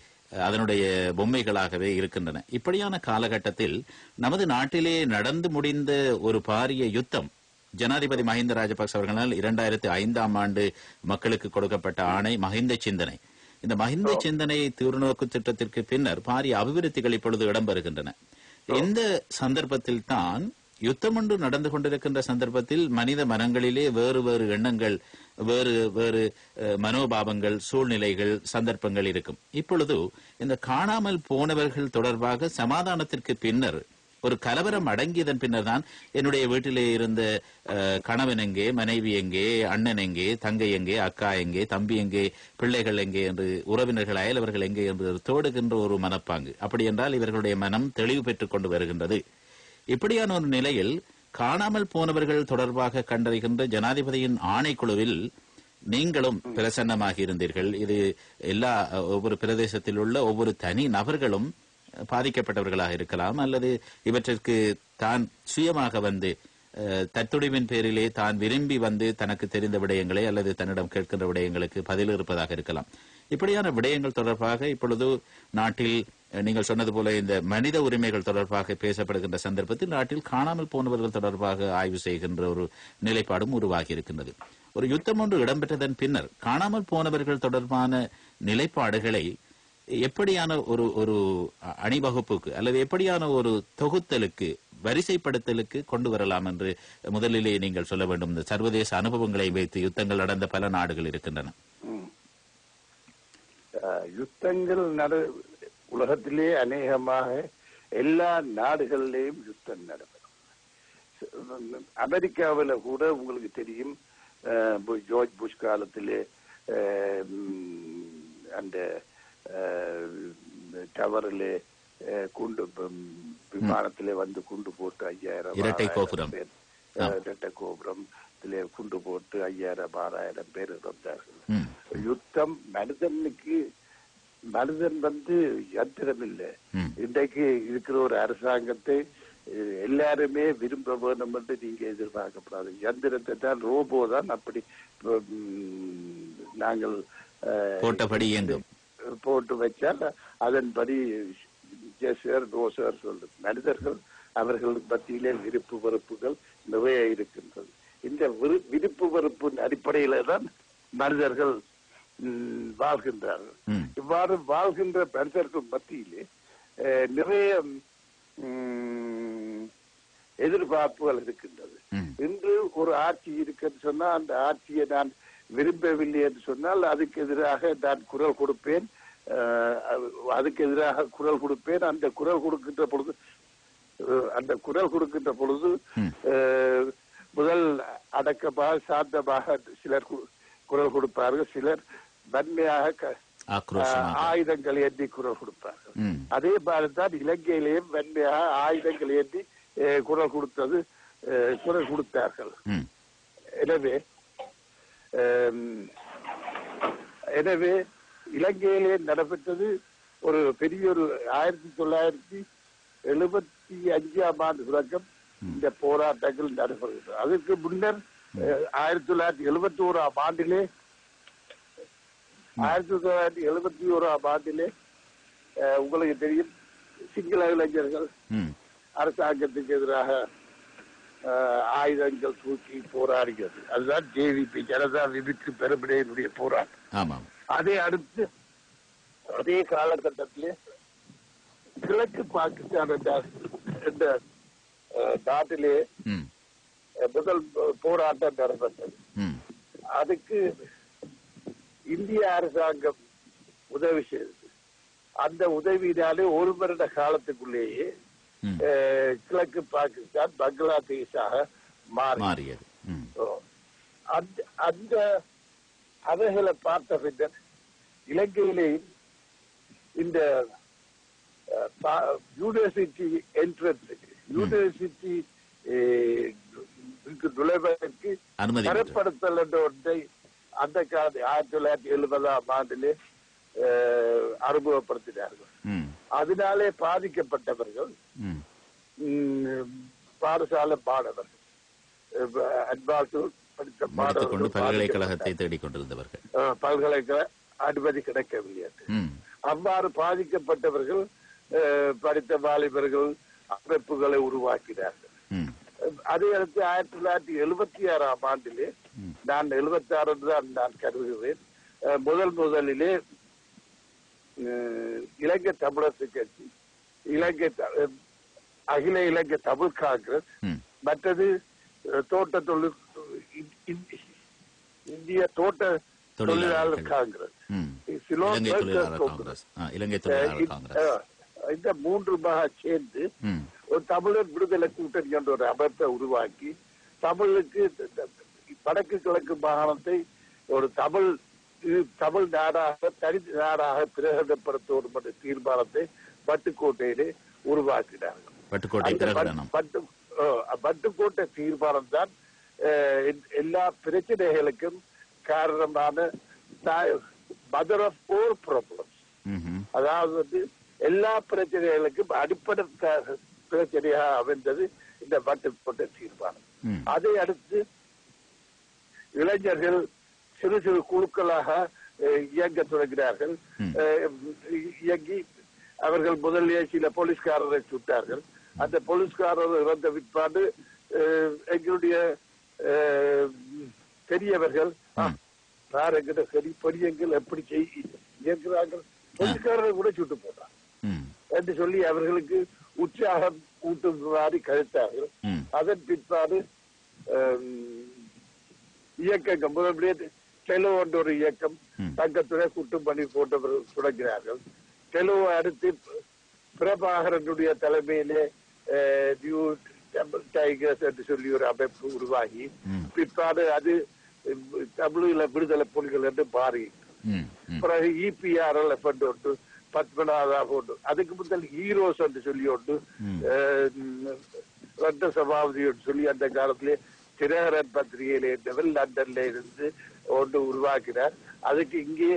அதனுடைய பொம்மைகளாகவே இருக்கின்றன. இப்படியான காலகட்டத்தில் நமது நாட்டிலே நடந்து முடிந்த ஒரு பாரிய யுத்தம், ஜனாதிபதி மஹிந்த ராஜபக்ச அவர்களால் 2005ஆம் ஆண்டு மக்களுக்கு கொடுக்கப்பட்ட ஆணை மஹிந்த சிந்தனை. இந்த மஹிந்த சிந்தனை தீர்நோக்கு திட்டத்திற்கு பின்னர் பாரிய அபிவிருத்திகள் இப்பொழுது இடம்பெறுகின்றன. இந்த சந்தர்ப்பத்தில் தான் யுத்தம் ஒன்று நடந்து கொண்டிருக்கின்ற சந்தர்ப்பத்தில் மனித மனங்களிலே வேறு வேறு எண்ணங்கள், வேறு வேறு மனோபாவங்கள், சூழ்நிலைகள், சந்தர்ப்பங்கள் இருக்கும். இப்பொழுது இந்த காணாமல் போனவர்கள் தொடர்பாக சமாதானத்திற்கு பின்னர் ஒரு கலவரம் அடங்கியதன் பின்னர் தான் என்னுடைய வீட்டிலே இருந்த கணவன் எங்கே, மனைவி எங்கே, அண்ணன் எங்கே, தங்கை எங்கே, அக்கா எங்கே, தம்பி எங்கே, பிள்ளைகள் எங்கே என்று, உறவினர்கள் அயலவர்கள் எங்கே என்று தோடுகின்ற ஒரு மனப்பாங்கு. அப்படி என்றால் இவர்களுடைய மனம் தெளிவு பெற்றுக் கொண்டு வருகின்றது. இப்படியான ஒரு நிலையில் காணாமல் போனவர்கள் தொடர்பாக கண்டறிகின்ற ஜனாதிபதியின் ஆணைக்குழுவில் நீங்களும் பிரசன்னமாகி இருந்தீர்கள். இது எல்லா ஒவ்வொரு பிரதேசத்தில் உள்ள ஒவ்வொரு தனி நபர்களும் பாதிக்கப்பட்டவர்களாக இருக்கலாம், அல்லது இவற்றிற்கு தான் சுயமாக வந்து தத்துடிவின் பேரிலே தான் விரும்பி வந்து தனக்கு தெரிந்த விடயங்களை அல்லது தன்னிடம் கேட்கின்ற விடயங்களுக்கு பதில் இருப்பதாக இருக்கலாம். இப்படியான விடயங்கள் தொடர்பாக இப்பொழுது நாட்டில் நீங்கள் சொன்னது போல இந்த மனித உரிமைகள் தொடர்பாக பேசப்படுகின்ற சந்தர்ப்பத்தில் நாட்டில் காணாமல் போனவர்கள் தொடர்பாக ஆய்வு செய்கின்ற ஒரு நிலைப்பாடும் உருவாகி இருக்கின்றது. ஒரு யுத்தம் ஒன்று இடம்பெற்றதன் பின்னர் காணாமல் போனவர்கள் தொடர்பான நிலைப்பாடுகளை எப்படியான ஒரு அணிவகுப்புக்கு அல்லது எப்படியான ஒரு தொகுத்தலுக்கு, வரிசைப்படுத்தலுக்கு கொண்டு வரலாம் என்று முதலிலே நீங்கள் சொல்ல வேண்டும். இந்த சர்வதேச அனுபவங்களை வைத்து யுத்தங்கள் நடந்த பல நாடுகள் இருக்கின்றன. யுத்தங்கள் உலகத்திலே அநேகமாக எல்லா நாடுகளிலேயும் யுத்தம் நடைபெறும். அமெரிக்காவில் கூட உங்களுக்கு தெரியும், ஜார்ஜ் புஷ் காலத்திலே அந்த டவரிலே குண்டு விமானத்திலே வந்து குண்டு போட்டு 5000 இரட்டை கோபுரம் குண்டு போட்டு 5000-6000 பேர் இறந்தார்கள். யுத்தம் மனிதன் வந்து யந்திரம் இல்லை. இன்றைக்கு இருக்கிற ஒரு அரசாங்கத்தை எல்லாருமே விரும்ப வேண்டும் என்று நீங்க எதிர்பார்க்கப்படாது. யந்திரத்தை தான், ரோபோ தான் அப்படி நாங்கள் போட்டு வச்சால் அதன்படி சொல்றது. மனிதர்கள் அவர்களுக்கு மத்தியிலே விருப்பு வெறுப்புகள் நிறைய இருக்கின்றது. இந்த விருப்பு வெறுப்பின் அடிப்படையில தான் மனிதர்கள் வாழ்கின்றார்கள். இவ்வாறு வாழ்கின்ற மனிதர்கள் மத்தியிலே நிறைய எதிர்பார்ப்புகள் இருக்கின்றது. இன்று ஒரு ஆட்சி இருக்குன்னு சொன்னா அந்த ஆட்சியை நான் விரும்பவில்லை என்று சொன்னால் அதுக்கு எதிராக நான் குரல் கொடுப்பேன். அந்த குரல் கொடுக்கின்ற பொழுது முதல் அடக்கமாக சாந்தமாக சிலர் குரல் கொடுப்பார்கள், சிலர் வன்மையாக ஆயுதங்கள் ஏந்தி குரல் கொடுப்பார்கள். அதே மாதிரிதான் இலங்கையிலேயும் வன்மையாக ஆயுதங்கள் ஏந்தி குரல் கொடுத்தார்கள். எனவே இலங்கையிலே நடைபெற்றது ஒரு பெரிய ஒரு 1975ஆம் ஆண்டு தொடக்கம் இந்த போராட்டங்கள் நடைபெறுகிறது. அதற்கு முன்னர் 1971ஆம் ஆண்டிலே உங்களுக்கு தெரியும், சிங்கள இளைஞர்கள் அரசாங்கத்துக்கு எதிராக ஆயுதங்கள் தூக்கி போராடுகிறது. அதுதான் ஜேவிபி, ஜனதா விமுக்தி பெரமுனையினுடைய போராட்டம். அதே அடுத்து அதே காலகட்டத்திலே கிழக்கு பாகிஸ்தான் என்ற நாட்டிலே முதல் போராட்டம் நடைபெற்றது. அதுக்கு இந்திய அரசாங்கம் உதவி செய்தது. அந்த உதவியினாலே ஒரு வருட காலத்துக்குள்ளேயே கிழக்கு பாகிஸ்தான் பங்களாதேஷாக மாறியது. அந்த அவைகளை பார்த்த பின்னர் இலங்கையிலேயும் இந்த யூனிவர்சிட்டி என்ட்ரன்ஸ் யூனிவர்சிட்டி நுழைவதற்கு தரப்படுத்தல் என்ற ஒன்றை அந்த கால 1970ஆம் ஆண்டிலே அறிமுகப்படுத்தினார்கள். அதனாலே பாதிக்கப்பட்டவர்கள் பாடசாலை மாணவர்கள் அன்பாக படித்த மாணவர்கள் பல்கலைக்கழகத்தை தேடிக் கொண்டிருந்தவர்கள் பல்கலைக்கழக அனுமதி கிடைக்கவில்லை. அவ்வாறு பாதிக்கப்பட்டவர்கள் படித்த வாலிபர்கள் அமைப்புகளை உருவாக்கினார்கள். அதே அடுத்து 1976ஆம் ஆண்டிலே நான் 76 தான் நான் கருதுகிறேன் முதலிலே இலங்கை தமிழரசு கட்சி, அகில இலங்கை தமிழ் காங்கிரஸ், மற்றது தோட்ட தொழில் இந்திய தோட்ட தொழிலாளர் காங்கிரஸ், இந்த 3 சேர்ந்து ஒரு தமிழர் விடுதலை கூட்டணி என்ற ஒரு அமைப்பை உருவாக்கி தமிழுக்கு வடக்கு கிழக்கு மாகாணத்தை ஒரு தமிழ் நாடாக தனி நாடாக பிரகடனப்படுத்துவோம் என்ற தீர்மானத்தை பட்டுக்கோட்டையிலே உருவாக்கினார்கள். பட்டுக்கோட்டை தீர்மானம் தான் எல்லா பிரச்சனைகளுக்கும் காரணமான மதர் ஆஃப் ஆல் ப்ராப்ளம்ஸ். அதாவது எல்லா பிரச்சனைகளுக்கும் அடிப்படை பிரச்சனையாக அமைந்தது இந்த பட்டுக்கோட்டை தீர்மானம். அதை அடுத்து இளைஞர்கள் சிறு சிறு குழுக்களாக இயங்க தொடங்கினார்கள். இயங்கி அவர்கள் முதலிலே சில போலீஸ்காரரை சுட்டார்கள். அந்த போலீஸ்காரர் இறந்த பிற்பாடு எங்களுடைய பெரியவர்கள் சரி பெரியங்கள் எப்படி இயங்குகிறார்கள், போலீஸ்காரர்கள் கூட சுட்டு போட்டார் என்று சொல்லி அவர்களுக்கு உற்சாகம் ஊட்டுமாறு கழித்தார்கள். அதன் பிற்பாடு இயக்கங்கள் முதலிலே டெலோ என்ற ஒரு இயக்கம் தங்கத்துறை கூட்டுப்பணி போன்றவர்கள் தொடங்கினார்கள். டெலோ அடுத்து பிரபாகரனுடைய தலைமையிலே நியூ டைகர்ஸ் என்று சொல்லி ஒரு அமைப்பு உருவாகி பிற்பாடு அது தமிழீழ விடுதலை புலிகள் என்று மாறி பிறகு EPRLF என்று ஒன்று, பத்மநாதா போன்று, அதுக்கு முதல் ஹீரோஸ் என்று சொல்லி ஒன்று, ரத்த சபாபதி என்று சொல்லி அந்த காலத்திலே தினகரன் பத்திரிகையில இருந்தவர் லண்டன்ல இருந்து ஒன்று உருவாக்கினார். அதுக்கு இங்கே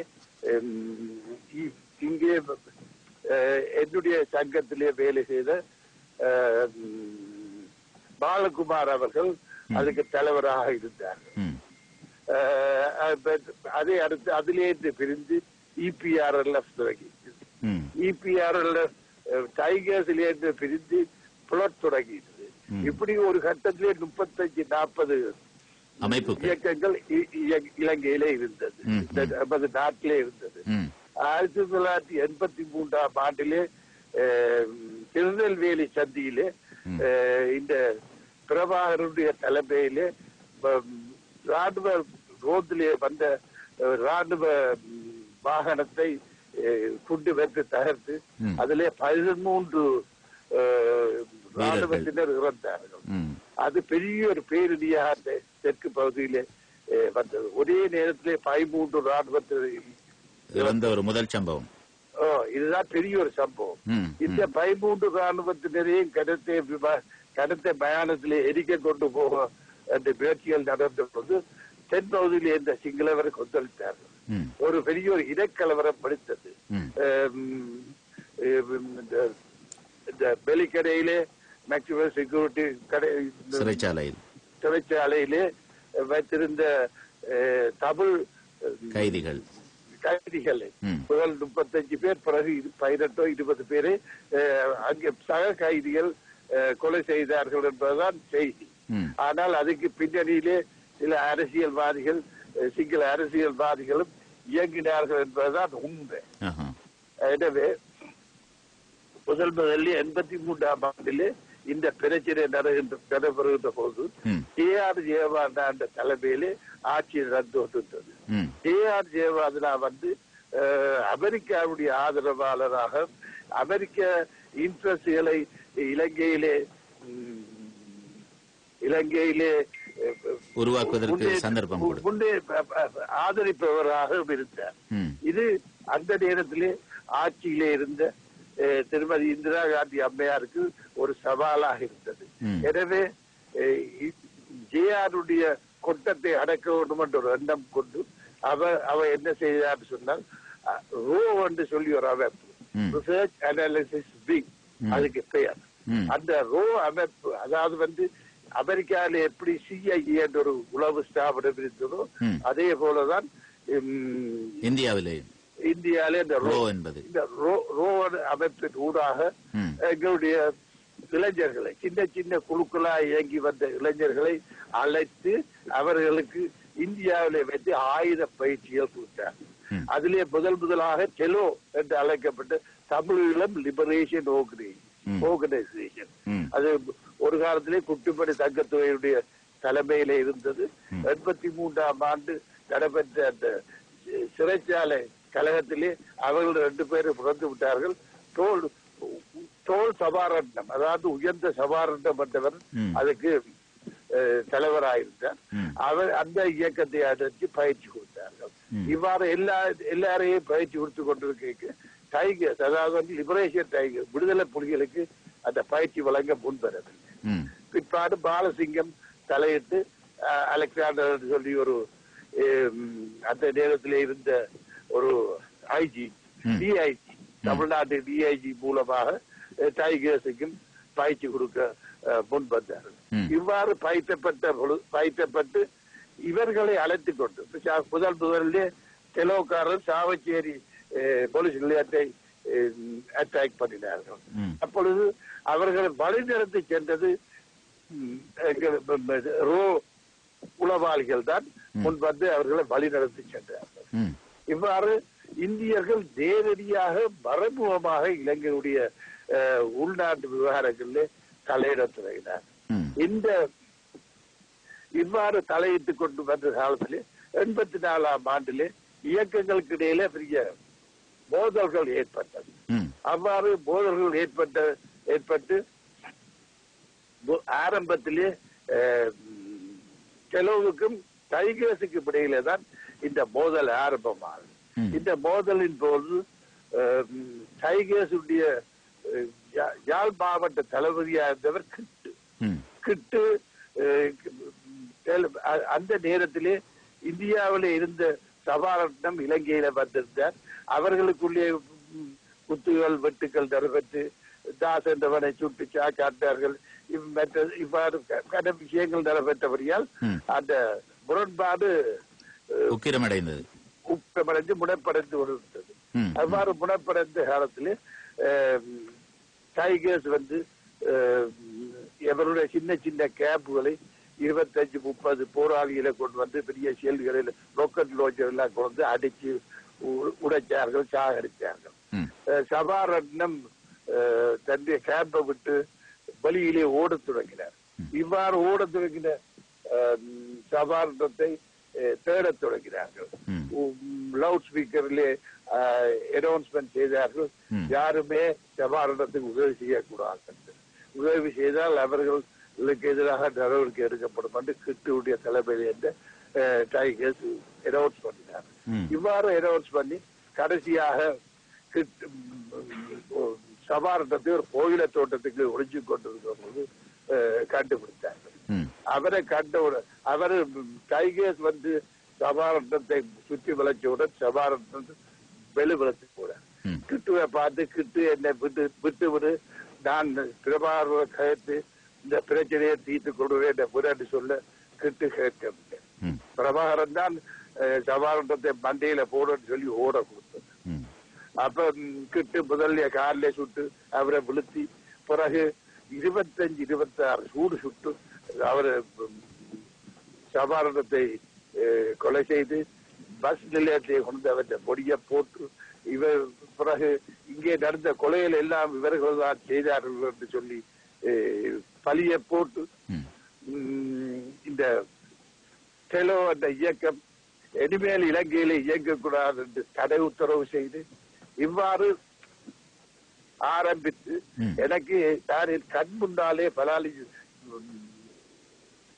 என்னுடைய சங்கத்திலே வேலை செய்த பாலகுமார் அவர்கள் அதுக்கு தலைவராக இருந்தார்கள். அதை அடுத்து அதிலேருந்து பிரிந்து EPRLF தொடங்கி, EPRLF டைகர்ஸ்லேருந்து பிரிந்து புலட் தொடங்கியது. இப்படி ஒரு கட்டத்திலே 35-40 இயக்கங்கள் இலங்கையிலே இருந்தது, நமது நாட்டிலே இருந்தது. 1983ஆம் ஆண்டிலே திருநெல்வேலி சந்தியிலே இந்த பிரபாகரனுடைய தலைமையிலே ராணுவ ரோட்டிலே வந்த ராணுவ வாகனத்தை குண்டு வைத்து தகர்த்து அதிலே 13 ராணுவத்தினர் இறந்தார்கள். அது பெரிய ஒரு பேரிடியாக தெற்கு பகுதியிலே வந்தது. ஒரே நேரத்திலே 13 ராணுவத்தினர் இறந்த ஒரு முதல் சம்பவம். இதுதான் பெரிய ஒரு சம்பவம். இந்த 13 ராணுவத்தினரையும் கடத்த மயானத்திலே எரிக்க கொண்டு போக அந்த முயற்சிகள் நடந்த போது தென் பகுதியில் இருந்த சிங்களவரை கொந்தளித்தார்கள். ஒரு பெரிய ஒரு இனக்கலவரம் படித்தது. இந்த வெளிக்கடையிலே மேக்சிமம் செக்யூரிட்டி சிறைச்சாலையிலே வைத்திருந்த தமிழ் கைதிகளை முதல் 35 பேர், பிறகு 18-20 பேரை அங்கே சக கைதிகள் கொலை செய்தார்கள் என்பதுதான் செய்தி. ஆனால் அதுக்கு பின்னணியிலே சில அரசியல்வாதிகள், சிங்கள அரசியல்வாதிகளும் இயங்கினார்கள் என்பதுதான் உண்மை. எனவே முதலில் 83ஆம் ஆண்டிலே இந்த பிரச்சனை நடைபெறுகின்ற போது KR ஜெயவர்தனா என்ற தலைமையிலே ஆட்சி நடந்து கொண்டிருந்தது. KR ஜெயவர்தனா அமெரிக்காவுடைய ஆதரவாளராக அமெரிக்க இன்ட்ரெஸ்ட்களை இலங்கையிலே உருவாக்குவதற்கு சந்தர்ப்பம் முன்னே ஆதரிப்பவராக இருந்தார். இது அந்த நேரத்திலே ஆட்சியிலே இருந்த திருமதி இந்திரா காந்தி அம்மையாருக்கு ஒரு சவாலாக இருந்தது. எனவே ஜேஆருடைய கொட்டத்தை அடக்க வேண்டும் என்ற ஒரு எண்ணம் கொண்டு அவ என்ன செய்தார் சொன்னால் ரோ என்று சொல்லி ஒரு அமைப்பு, ரிசர்ச் அனாலிசிஸ் விங் அதுக்கு பெயர். அந்த ரோ அமைப்பு, அதாவது வந்து அமெரிக்காவில எப்படி சிஐஏ என்ற ஒரு உளவு ஸ்தாபனம் இருந்ததோ அதே போலதான் இந்தியாவிலே இந்த ரோ என்பது இந்த ரோ அமைப்பின் ஊடாக எங்களுடைய இளைஞர்களை சின்ன சின்ன குழுக்களா இயங்கி வந்த இளைஞர்களை அழைத்து அவர்களுக்கு இந்தியாவிலே வைத்து ஆயுத பயிற்சிகள் கொடுத்தார். அதிலே முதலாக டெலோ என்று அழைக்கப்பட்ட தமிழீழம் லிபரேஷன் ஆர்கனைசேஷன், அது ஒரு காலத்திலே குட்டுப்படி தங்கத்துறையுடைய தலைமையிலே இருந்தது. 83ஆம் ஆண்டு நடைபெற்ற அந்த சிறைச்சாலை கழகத்திலே அவர்கள் 2 பேரும் பிறந்து விட்டார்கள். தோல் சபாரண்டம், அதாவது உயர்ந்த சபாரண்டம் என்றவர் அதுக்கு தலைவராயிருந்தார். அவர் அந்த இயக்கத்தை அடைச்சு பயிற்சி கொடுத்தார்கள். இவ்வாறு எல்லாரையும் பயிற்சி கொடுத்து கொண்டிருக்க டைகர், அதாவது வந்து லிபரேஷன் டைகர் விடுதலை புலிகளுக்கு அந்த பயிற்சி வழங்க முன்வரவில்லை. பிற்பாடு பாலசிங்கம் தலையிட்டு அலெக்சாண்டர் சொல்லி ஒரு அந்த நேரத்தில் இருந்த ஒரு ஐஜி, டிஐஜி, தமிழ்நாட்டு டிஐஜி மூலமாக டைகர்ஸுக்கும் பயிற்சி கொடுக்க முன்வந்தார்கள். இவ்வாறு பயிற்றப்பட்டு இவர்களை அழைத்துக் கொண்டு முதலிலே தெலோக்காரர் சாவச்சேரி போலீஸ் நிலையத்தை அட்டாக் பண்ணினார்கள். அப்பொழுது அவர்களை வழிநடத்தி சென்றது ரோ உளவாளிகள் தான் முன்வந்து அவர்களை வழிநடத்தி சென்றார்கள். இவ்வாறு இந்தியர்கள் நேரடியாக மறைமுகமாக இலங்கையுடைய உள்நாட்டு விவகாரங்களிலே தலையிடத் தொடங்கினார். இவ்வாறு தலையிட்டுக் கொண்டு வந்த காலத்திலே 84ஆம் ஆண்டிலே இயக்கங்களுக்கு இடையிலே பெரிய மோதல்கள் ஏற்பட்டது. அவ்வாறு மோதல்கள் ஏற்பட்டு ஆரம்பத்திலே டெலோவுக்கும் டைகர்ஸுக்கும் இடையிலே தான் இந்த மோதல் ஆரம்பமானது. இந்த மோதலின் போது டைகர்ஸுடைய யாழ் மாவட்ட தளபதியாக இருந்தவர் கிட்டு அந்த நேரத்திலே இந்தியாவிலே இருந்த சபாரட்னம் இலங்கையில வந்திருந்தார். அவர்களுக்குள்ளே குத்துகள் வெட்டுக்கள் நடைபெற்று தாஸ் என்றவனை சுட்டு சாக்காட்டார்கள். இவ்வாறு பல விஷயங்கள் நடைபெற்றபடியால் அந்த முரண்பாடு உக்கிரமடைந்து முனைப்படைந்து கொண்டிருந்தது. அவ்வாறு முனைப்படைந்த காலத்திலே டைகர்ஸ் வந்து இவருடைய சின்ன சின்ன கேம்புகளை 25-30 போராளிகளை கொண்டு வந்து பெரிய ஷெல்களில் ராக்கெட் லான்ச்சர் எல்லாம் கொண்டு வந்து அடிச்சு உடைச்சார்கள், சாகடிச்சார்கள். சபாரட்னம் தன்னுடைய கேம்பை விட்டு வெளியிலே ஓடத் தொடங்கினார். இவ்வாறு ஓடத் தொடங்கின சபாரட்னத்தை தேடத் தொடங்கினார்கள். லவுட் ஸ்பீக்கரிலே அனௌன்ஸ்மெண்ட் செய்தார்கள், யாருமே சபாரட்னத்துக்கு உதவி செய்யக்கூடாது, உதவி செய்தால் அவர்களுக்கு எதிராக நடவடிக்கை எடுக்கப்படும் என்று கிட்டுடைய தலைமையில் என்ற டைகர்ஸ் அனௌன்ஸ் பண்ணினார். இவ்வாறு அனௌன்ஸ் பண்ணி கடைசியாக சபாரட்னத்தை ஒரு கோயில தோட்டத்துக்கு ஒழிச்சு கொண்டிருக்கிற போது கண்டுபிடித்தார்கள். அவரை அவரு டைகர்ஸ் வந்து சபாரட்னத்தை சுற்றி வளைச்சவுடன் சபாரட்னத்தை வெளிவளத்து கூட கிட்டுவை பார்த்து, கிட்டு என்னை விட்டு விடு, நான் பிரபாகர கயத்து இந்த பிரச்சனையை தீர்த்து கொள்வேன் என்று சொல்ல கிட்டு கேட்க பிரபாகரன் தான் சபாரட்னத்தை மண்டையில போடுன்னு சொல்லி ஓட கொடுத்தது. அப்ப கிட்டு முதல்ல காலிலே சுட்டு அவரை விழுத்தி, பிறகு 25-26 சூடு சுட்டு அவரை சபாரட்னத்தை கொலை செய்து பஸ் நிலையத்தை கொண்டு அவற்றை பொடிய போட்டு இவர் பிறகு இங்கே நடந்த கொலைகள் எல்லாம் இவர்கள் தான் செய்தார்கள் என்று சொல்லி பழிய போட்டு இந்த டெலோ என்ற இயக்கம் இனிமேல் இலங்கையிலே இயங்கக்கூடாது என்று தடை உத்தரவு செய்து இவ்வாறு ஆரம்பித்து எனக்கு கண் முன்னாலே பலாலி,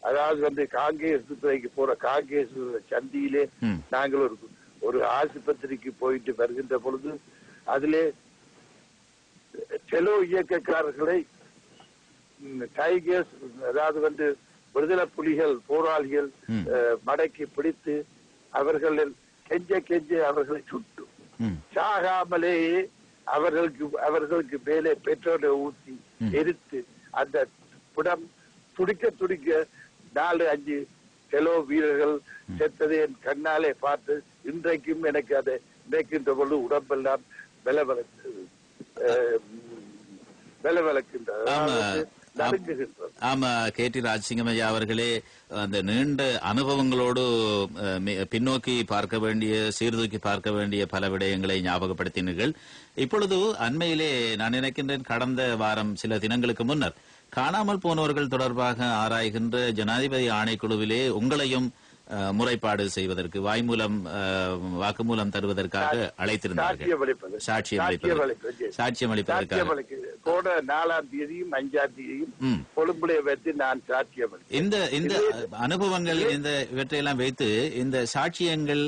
அதாவது வந்து காங்கிரஸ் துறைக்கு போற காங்கிரஸ் சந்தியிலே நாங்கள் ஒரு ஆஸ்பத்திரிக்கு போயிட்டு வருகின்ற பொழுது அதிலே செலோ இயக்கக்காரர்களை டைகர்ஸ், அதாவது விடுதலை புலிகள் போராளிகள் மடக்கி பிடித்து அவர்களில் கெஞ்ச அவர்களை சுட்டு சாகாமலேயே அவர்களுக்கு மேலே பெட்ரோலை ஊற்றி எரித்து அந்த புடம் துடிக்க 4-5 செலோ வீரர்கள் செத்ததை என் கண்ணாலே பார்த்து இன்றைக்கும் எனக்கு அதை நினைக்கின்ற பொழுது உடம்பெல்லாம் ஆமா, KT ராஜசிங்கம் ஐயா அவர்களே, அந்த நீண்ட அனுபவங்களோடு பின்னோக்கி பார்க்க வேண்டிய, சீர்தூக்கி பார்க்க வேண்டிய பல விடயங்களை ஞாபகப்படுத்தினீர்கள். இப்பொழுது அண்மையிலே நான் நினைக்கின்றேன், கடந்த வாரம் சில தினங்களுக்கு முன்னர் காணாமல் போனவர்கள் தொடர்பாக ஆராய்கின்ற ஜனாதிபதி ஆணைக்குழுவிலே உங்களையும் முறைப்பாடு செய்வதற்கு, வாக்குமூலம் தருவதற்காக அழைத்திருந்தார்கள். சாட்சியம் அளிப்பதற்காக 4ஆம் தேதியும் 5ஆம் தேதியும் கொழும்புல வைத்து நான் சாட்சியம். இந்த அனுபவங்கள், இவற்றையெல்லாம் வைத்து இந்த சாட்சியங்கள்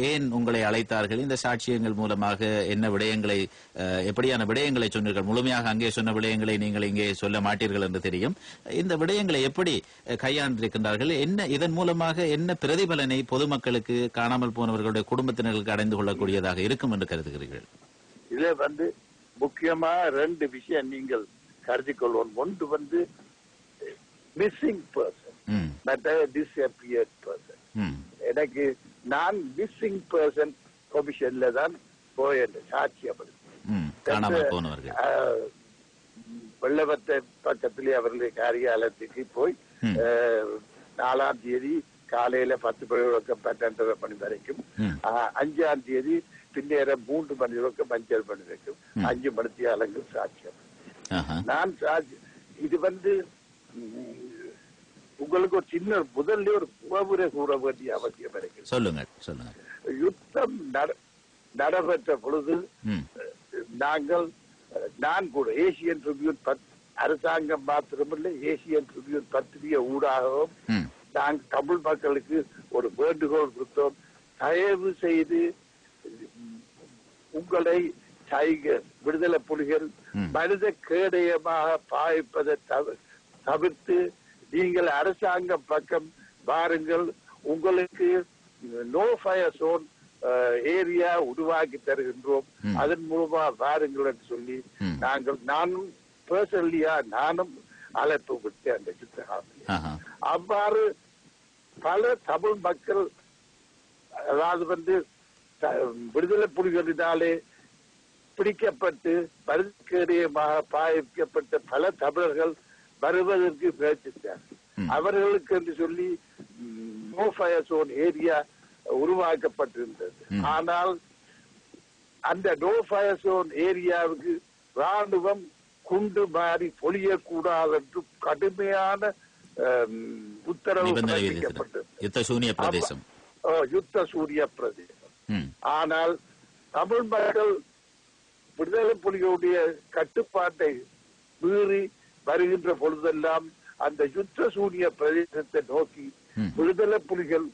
ஏன் உங்களை அழைத்தார்கள்? இந்த சாட்சியங்கள் மூலமாக என்ன விடயங்களை, எப்படியான விடயங்களை சொன்னீர்கள்? முழுமையாக அங்கே சொன்ன விடயங்களை நீங்கள் இங்கே சொல்ல மாட்டீர்கள் என்று தெரியும். இந்த விடயங்களை எப்படி கையாண்டிருக்கின்றார்கள்? என்ன இதன் மூலமாக என்ன பிரதிபலனை பொதுமக்களுக்கு, காணாமல் போனவர்களுடைய குடும்பத்தினர்களுக்கு அடைந்து கொள்ளக்கூடியதாக இருக்கும் என்று கருதுகிறீர்கள்? இதுல முக்கியமா 2 விஷயம் நீங்கள் கருதி கொள்வோம். ஒன்று மிஸ்ஸிங் பர்சன், டிஸ்அப்பியர்ட் பர்சன். எனக்கு நான் மிஸ்ஸிங் பர்சன் கமிஷன்ல தான் போய் சாட்சியம் காணாமல் போனவர்கள் வெள்ளவத்தை பக்கத்திலே அவர்களுடைய காரியாலயத்துக்கு போய் 4ஆம் தேதி காலையில 10 மணி வரைக்கும் 12:30 மணி வரைக்கும், 5ஆம் தேதி பின்னேரம் 3 மணி வரைக்கும் 5:30 மணி வரைக்கும் 5 மணித்தியாலங்கள் சாட்சியம். நான் இது உங்களுக்கு ஒரு சின்ன முதல்ல ஒரு புறவுரை கூற வேண்டிய அவசியம் இருக்கு. சொல்லுங்க. யுத்தம் நடைபெற்ற பொழுது நான் கூட ஏசியன் ட்ரிபியூன் அரசாங்கம் மாத்திரமில்லை, ஏசியன் ட்ரிபியூன் பத்திரிகை ஊடாகவும் நாங்கள் தமிழ் மக்களுக்கு ஒரு வேண்டுகோள் கொடுத்தோம். தயவு செய்து உங்களை டைகர், விடுதலை புலிகள் மனித கேடயமாக பாய்ப்பதை தவிர்த்து நீங்கள் அரசாங்கம் பக்கம் வாருங்கள், உங்களுக்கு நோ ஃபயர் ஜோன் ஏரியா உருவாக்கி தருகின்றோம், அதன் மூலமா வாருங்கள் என்று சொல்லி நானும் பர்சனலியா அழைப்பு விட்டு அந்த யுத்த அவ்வாறு பல தமிழ் மக்கள், அதாவது விடுதலை புலிகளினாலே பிடிக்கப்பட்டு மருந்துக்கேடயமாக பாய்க்கப்பட்ட பல தமிழர்கள் வருவதற்கு முயற்சித்தார்கள். அவர்களுக்கு என்று சொல்லி நோ ஃபயர் ஜோன் ஏரியா உருவாக்கப்பட்டிருந்தது. ஆனால் அந்த நோ ஃபயர் ஜோன் ஏரியாவுக்கு ராணுவம் குண்டு மாறி பொழியக்கூடாது என்று கடுமையான உத்தரவு பிறப்பிக்கப்பட்டது. யுத்த சூரிய பிரதேசம். ஆனால் தமிழ் மக்கள் விடுதலை புலிகளுடைய கட்டுப்பாட்டை மீறி வருகின்ற பொழுதெல்லாம் அந்த யுத்த சூரிய பிரதேசத்தை நோக்கி விடுதலை புலிகள்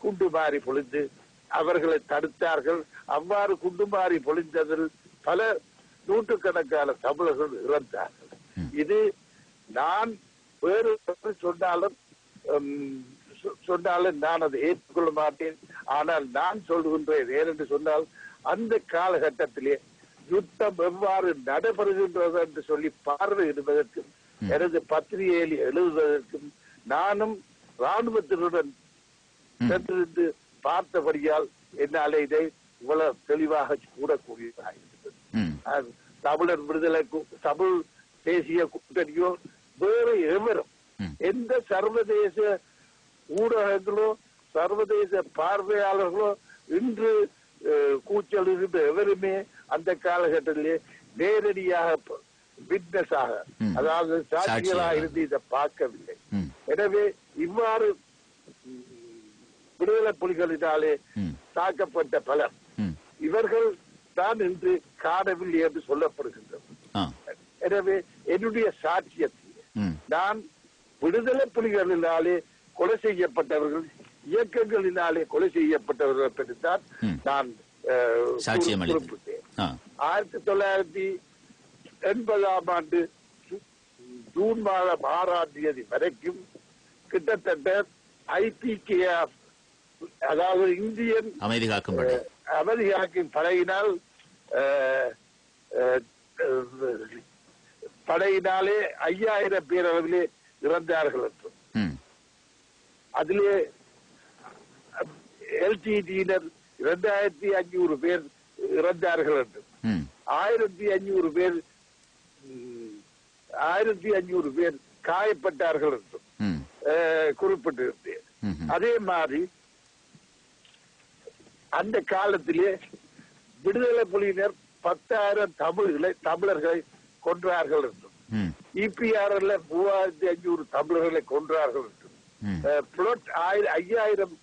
குண்டு மாறி பொழிந்து அவர்களை தடுத்தார்கள். அவ்வாறு குண்டு மாறி பொழிந்ததில் பல நூற்றுக்கணக்கான தமிழர்கள் இறந்தார்கள். இது நான் வேறு சொன்னாலும் நான் அதை ஏற்றுக்கொள்ள மாட்டேன். ஆனால் நான் சொல்லுகின்றேன் ஏனென்று சொன்னால், அந்த காலகட்டத்திலே யுத்தம் எவ்வாறு நடைபெறுகின்றது என்று சொல்லி பார்வையிடுவதற்கும் எனது பத்திரிகையில் எழுதுவதற்கும் நானும் ராணுவத்தினுடன் சென்றிருந்து பார்த்தபடியால் என்னாலே இதை இவ்வளவு தெளிவாக கூறக்கூடியதாக இருக்கிறது. தமிழர் விடுதலை, தமிழ் தேசிய கூட்டணியோ வேறு எவரும், எந்த சர்வதேச ஊடகங்களோ சர்வதேச பார்வையாளர்களோ இன்று கூச்சலிருந்த எவருமே அந்த காலகட்டத்திலே நேரடியாக விட்னஸாக, அதாவது சாட்சிகளாக இருந்து இதை பார்க்கவில்லை. எனவே இவ்வாறு விடுதலை புலிகளினாலே தாக்கப்பட்ட பலர் இவர்கள் தான் இன்று காணவில்லை என்று சொல்லப்படுகின்றது. எனவே என்னுடைய சாட்சியத்தில் நான் விடுதலை புலிகளினாலே கொலை செய்யப்பட்டவர்கள், இயக்கங்களினாலே கொலை செய்யப்பட்டவர்கள் பற்றித்தான் நான் சாட்சியம் 1980 ஆண்டு ஜூன் மாதம் 6ஆம் தேதி வரைக்கும் கிட்டத்தட்ட IPKF, அதாவது இந்தியன் அமைதி காக்கும் படையினால் படையினாலே 5000 பேர் அளவிலே இறந்தார்கள் என்றும், அதிலே LTTயினர் 2500 பேர் இறந்தார்கள் என்றும், 1500 பேர் காயப்பட்டார்கள் என்றும் குறிப்பிட்டிருந்தேன். அதே மாதிரி அந்த காலத்திலே விடுதலை புலியினர் 10,000 தமிழர்களை கொன்றார்கள் என்றும், EPRL 3500 தமிழர்களை கொன்றார்கள் என்றும், 5000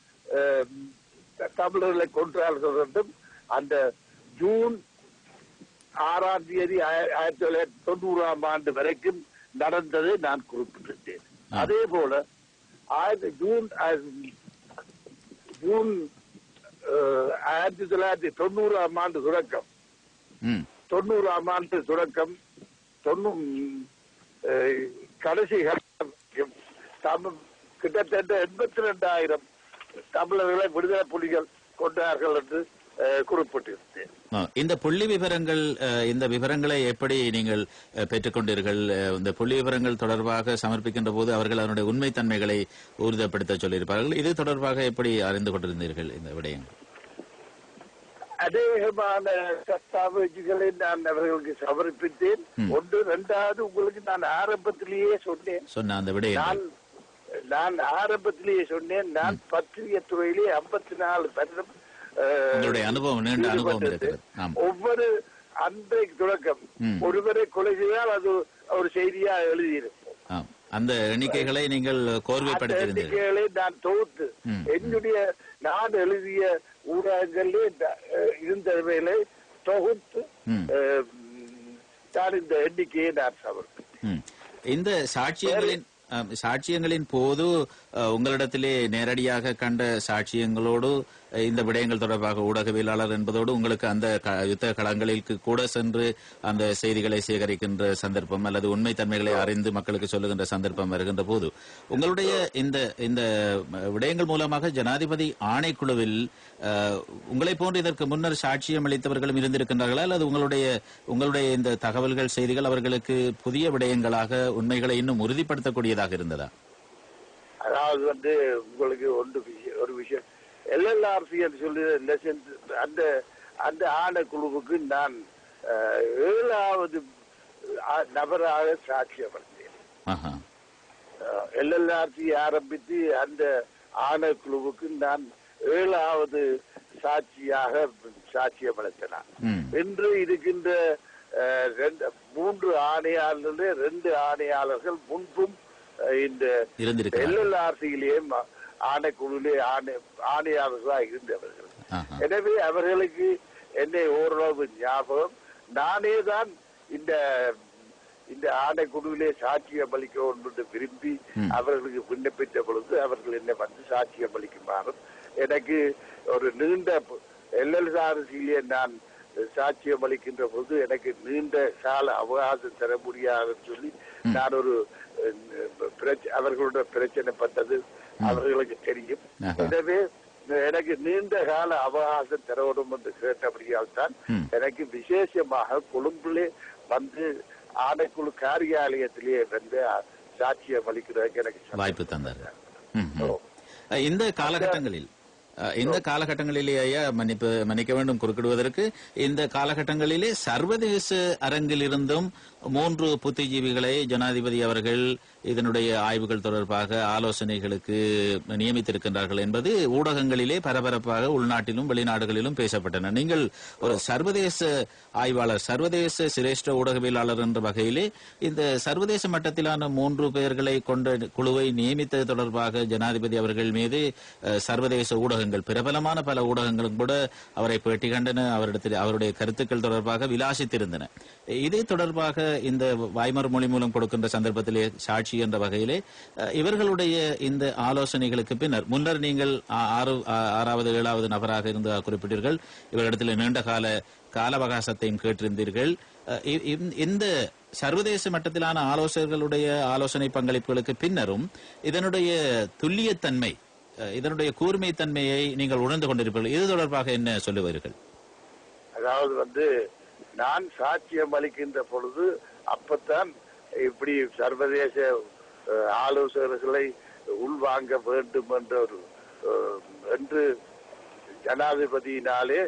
தமிழர்களை கொன்றார்கள் என்றும் அந்த ஜூன் 6ஆம் தேதி 1990ஆம் ஆண்டு வரைக்கும் நடந்ததை நான் குறிப்பிட்டிருந்தேன். அதே போல ஜூன் 1990ஆம் ஆண்டு தொடக்கம் 90ஆம் ஆண்டு தொடக்கம் கடைசி கிட்டத்தட்ட 82,000 தமிழர்களை விடுதலை புலிகள் கொண்டார்கள் என்று குறிப்பிட்டிருந்தேன். இந்த புள்ளி விவரங்கள், இந்த விவரங்களை எப்படி நீங்கள் பெற்றுக்கொண்டீர்கள்? இந்த புள்ளி விவரங்கள் தொடர்பாக சமர்ப்பிக்கின்ற போது அவர்கள் அதனுடைய உண்மைத்தன்மைகளை ஊர்ஜிதப்படுத்த சொல்லியிருப்பார்கள். இது தொடர்பாக எப்படி அறிந்து கொண்டிருந்தீர்கள் இந்த விடயங்கள்? அநேகமான தஸ்தாவேஜுகளை நான் அவர்களுக்கு சமர்ப்பித்தேன். ஒன்று. இரண்டாவது, உங்களுக்கு நான் ஆரம்பத்திலேயே சொன்னேன் அந்த விடயம் நான் ஆரம்பத்திலேயே சொன்னேன். நான் பத்திரிகை துறையிலே 54 வருடம் அனுபவம், நீண்ட அனுபவம் இருக்கிறது. ஒவ்வொரு அன்றைக்கு தொடக்கம் ஒருவரை கொலை செய்தால் அது ஒரு செய்தியா எழுதியிருப்போம். அந்த எண்ணிக்கைகளை நீங்கள் கோர்வைப்படுத்தியிருந்தீர்கள். நான் தொகுத்து என்னுடைய நான் எழுதிய ஊடகங்களிலே இருந்தவைகளை தொகுத்து நான் இந்த எண்ணிக்கையை நான் சமர்ப்பித்தேன். இந்த சாட்சியங்களின் போது உங்களிடத்திலே நேரடியாக கண்ட சாட்சியங்களோடு இந்த விடயங்கள் தொடர்பாக ஊடகவியலாளர் என்பதோடு உங்களுக்கு அந்த யுத்த களங்களுக்கு கூட சென்று அந்த செய்திகளை சேகரிக்கின்ற சந்தர்ப்பம் அல்லது உண்மைத்தன்மைகளை அறிந்து மக்களுக்கு சொல்லுகின்ற சந்தர்ப்பம் வருகின்ற போது உங்களுடைய இந்த விடயங்கள் மூலமாக ஜனாதிபதி ஆணைக்குழுவில் உங்களை போன்று இதற்கு முன்னர் சாட்சியம் அளித்தவர்களும் இருந்திருக்கின்றார்களா அல்லது உங்களுடைய இந்த தகவல்கள் செய்திகள் அவர்களுக்கு புதிய விடயங்களாக உண்மைகளை இன்னும் உறுதிப்படுத்தக்கூடியதாக இருந்ததா? அதாவது உங்களுக்கு ஒரு விஷயம், LLRC என்று சொல்லி அந்த ஆணைக்குழுவுக்கு நான் 7வது நபராக சாட்சியம் அளித்தேன். LLRC ஆரம்பித்து அந்த ஆணைக்குழுவுக்கு நான் 7வது சாட்சியம் அளித்தேன். இன்று இருக்கின்ற 3 ஆணையாளர்கள் 2 ஆணையாளர்கள் முன்பும் இந்த LLRC-யிலேயே ஆணைக்குழுவிலே ஆணையாளர்களாக இருந்தவர்கள். எனவே அவர்களுக்கு என்னை ஓரளவு ஞாபகம். நானே தான் இந்த ஆணைக்குழுவிலே சாட்சியம் அளிக்க என்று விரும்பி அவர்களுக்கு விண்ணப்பித்த பொழுது அவர்கள் என்னை வந்து சாட்சியம் அளிக்குமாறும் எனக்கு ஒரு நீண்ட LLRC-யிலே நான் சாட்சியம் அளிக்கின்ற போது எனக்கு நீண்ட கால அவகாசம் தர முடியாதுன்னு சொல்லி நான் ஒரு அவர்களுடைய பிரச்சனைப்பட்டது அவர்களுக்கு தெரியும். எனவே எனக்கு நீண்ட கால அவகாசம் தர வேண்டும் என்று கேட்டபடியால் தான் எனக்கு விசேஷமாக கொழும்பிலே வந்து ஆணைக்குழு காரியாலயத்திலேயே வந்து சாட்சியம் அளிக்கிறதுக்கு எனக்கு வாய்ப்பு தந்தார். இந்த காலகட்டங்களிலேயே மன்னிக்க வேண்டும் குறுக்கிடுவதற்கு, இந்த காலகட்டங்களிலே சர்வதேச அரங்கில் இருந்தும் 3 புத்திஜீவிகளை ஜனாதிபதி அவர்கள் இதனுடைய ஆய்வுகள் தொடர்பாக ஆலோசனைகளுக்கு நியமித்திருக்கின்றார்கள் என்பது ஊடகங்களிலே பரபரப்பாக உள்நாட்டிலும் வெளிநாடுகளிலும் பேசப்பட்டன. நீங்கள் ஒரு சர்வதேச ஆய்வாளர், சர்வதேச சிரேஷ்ட ஊடகவியலாளர் என்ற வகையிலே இந்த சர்வதேச மட்டத்திலான 3 பேர்களை கொண்ட குழுவை நியமித்தது தொடர்பாக ஜனாதிபதி அவர்கள் மீது சர்வதேச ஊடகங்கள் ஊடகங்கள், பிரபலமான பல ஊடகங்களும் கூட அவரை பேட்டி கண்டன, அவருடைய கருத்துக்கள் தொடர்பாக விலாசித்திருந்தன. இதே தொடர்பாக இந்த வாய்மொழி மொழி மூலம் கொடுக்கின்ற சந்தர்ப்பத்திலே சாட்சி என்ற வகையிலே இவர்களுடைய இந்த ஆலோசனைகளுக்கு பின்னர், முன்னர் நீங்கள் 6வது 7வது நபராக இருந்து குறிப்பிட்டீர்கள், இவரிடத்தில் நீண்ட கால அவகாசத்தையும் கேட்டிருந்தீர்கள். இந்த சர்வதேச மட்டத்திலான ஆலோசகர்களுடைய ஆலோசனை பங்களிப்புகளுக்கு பின்னரும் இதனுடைய துல்லியத்தன்மை, இதனுடைய கூர்மைத்தன்மையை நீங்கள் உணர்ந்து கொண்டிருப்பீர்கள். இது தொடர்பாக என்ன சொல்லுவீர்கள்? அதாவது நான் சாட்சியம் அளிக்கின்ற பொழுது அப்பத்தான் இப்படி சர்வதேச ஆலோசகர்களை உள்வாங்க வேண்டும் என்று ஜனாதிபதியினாலே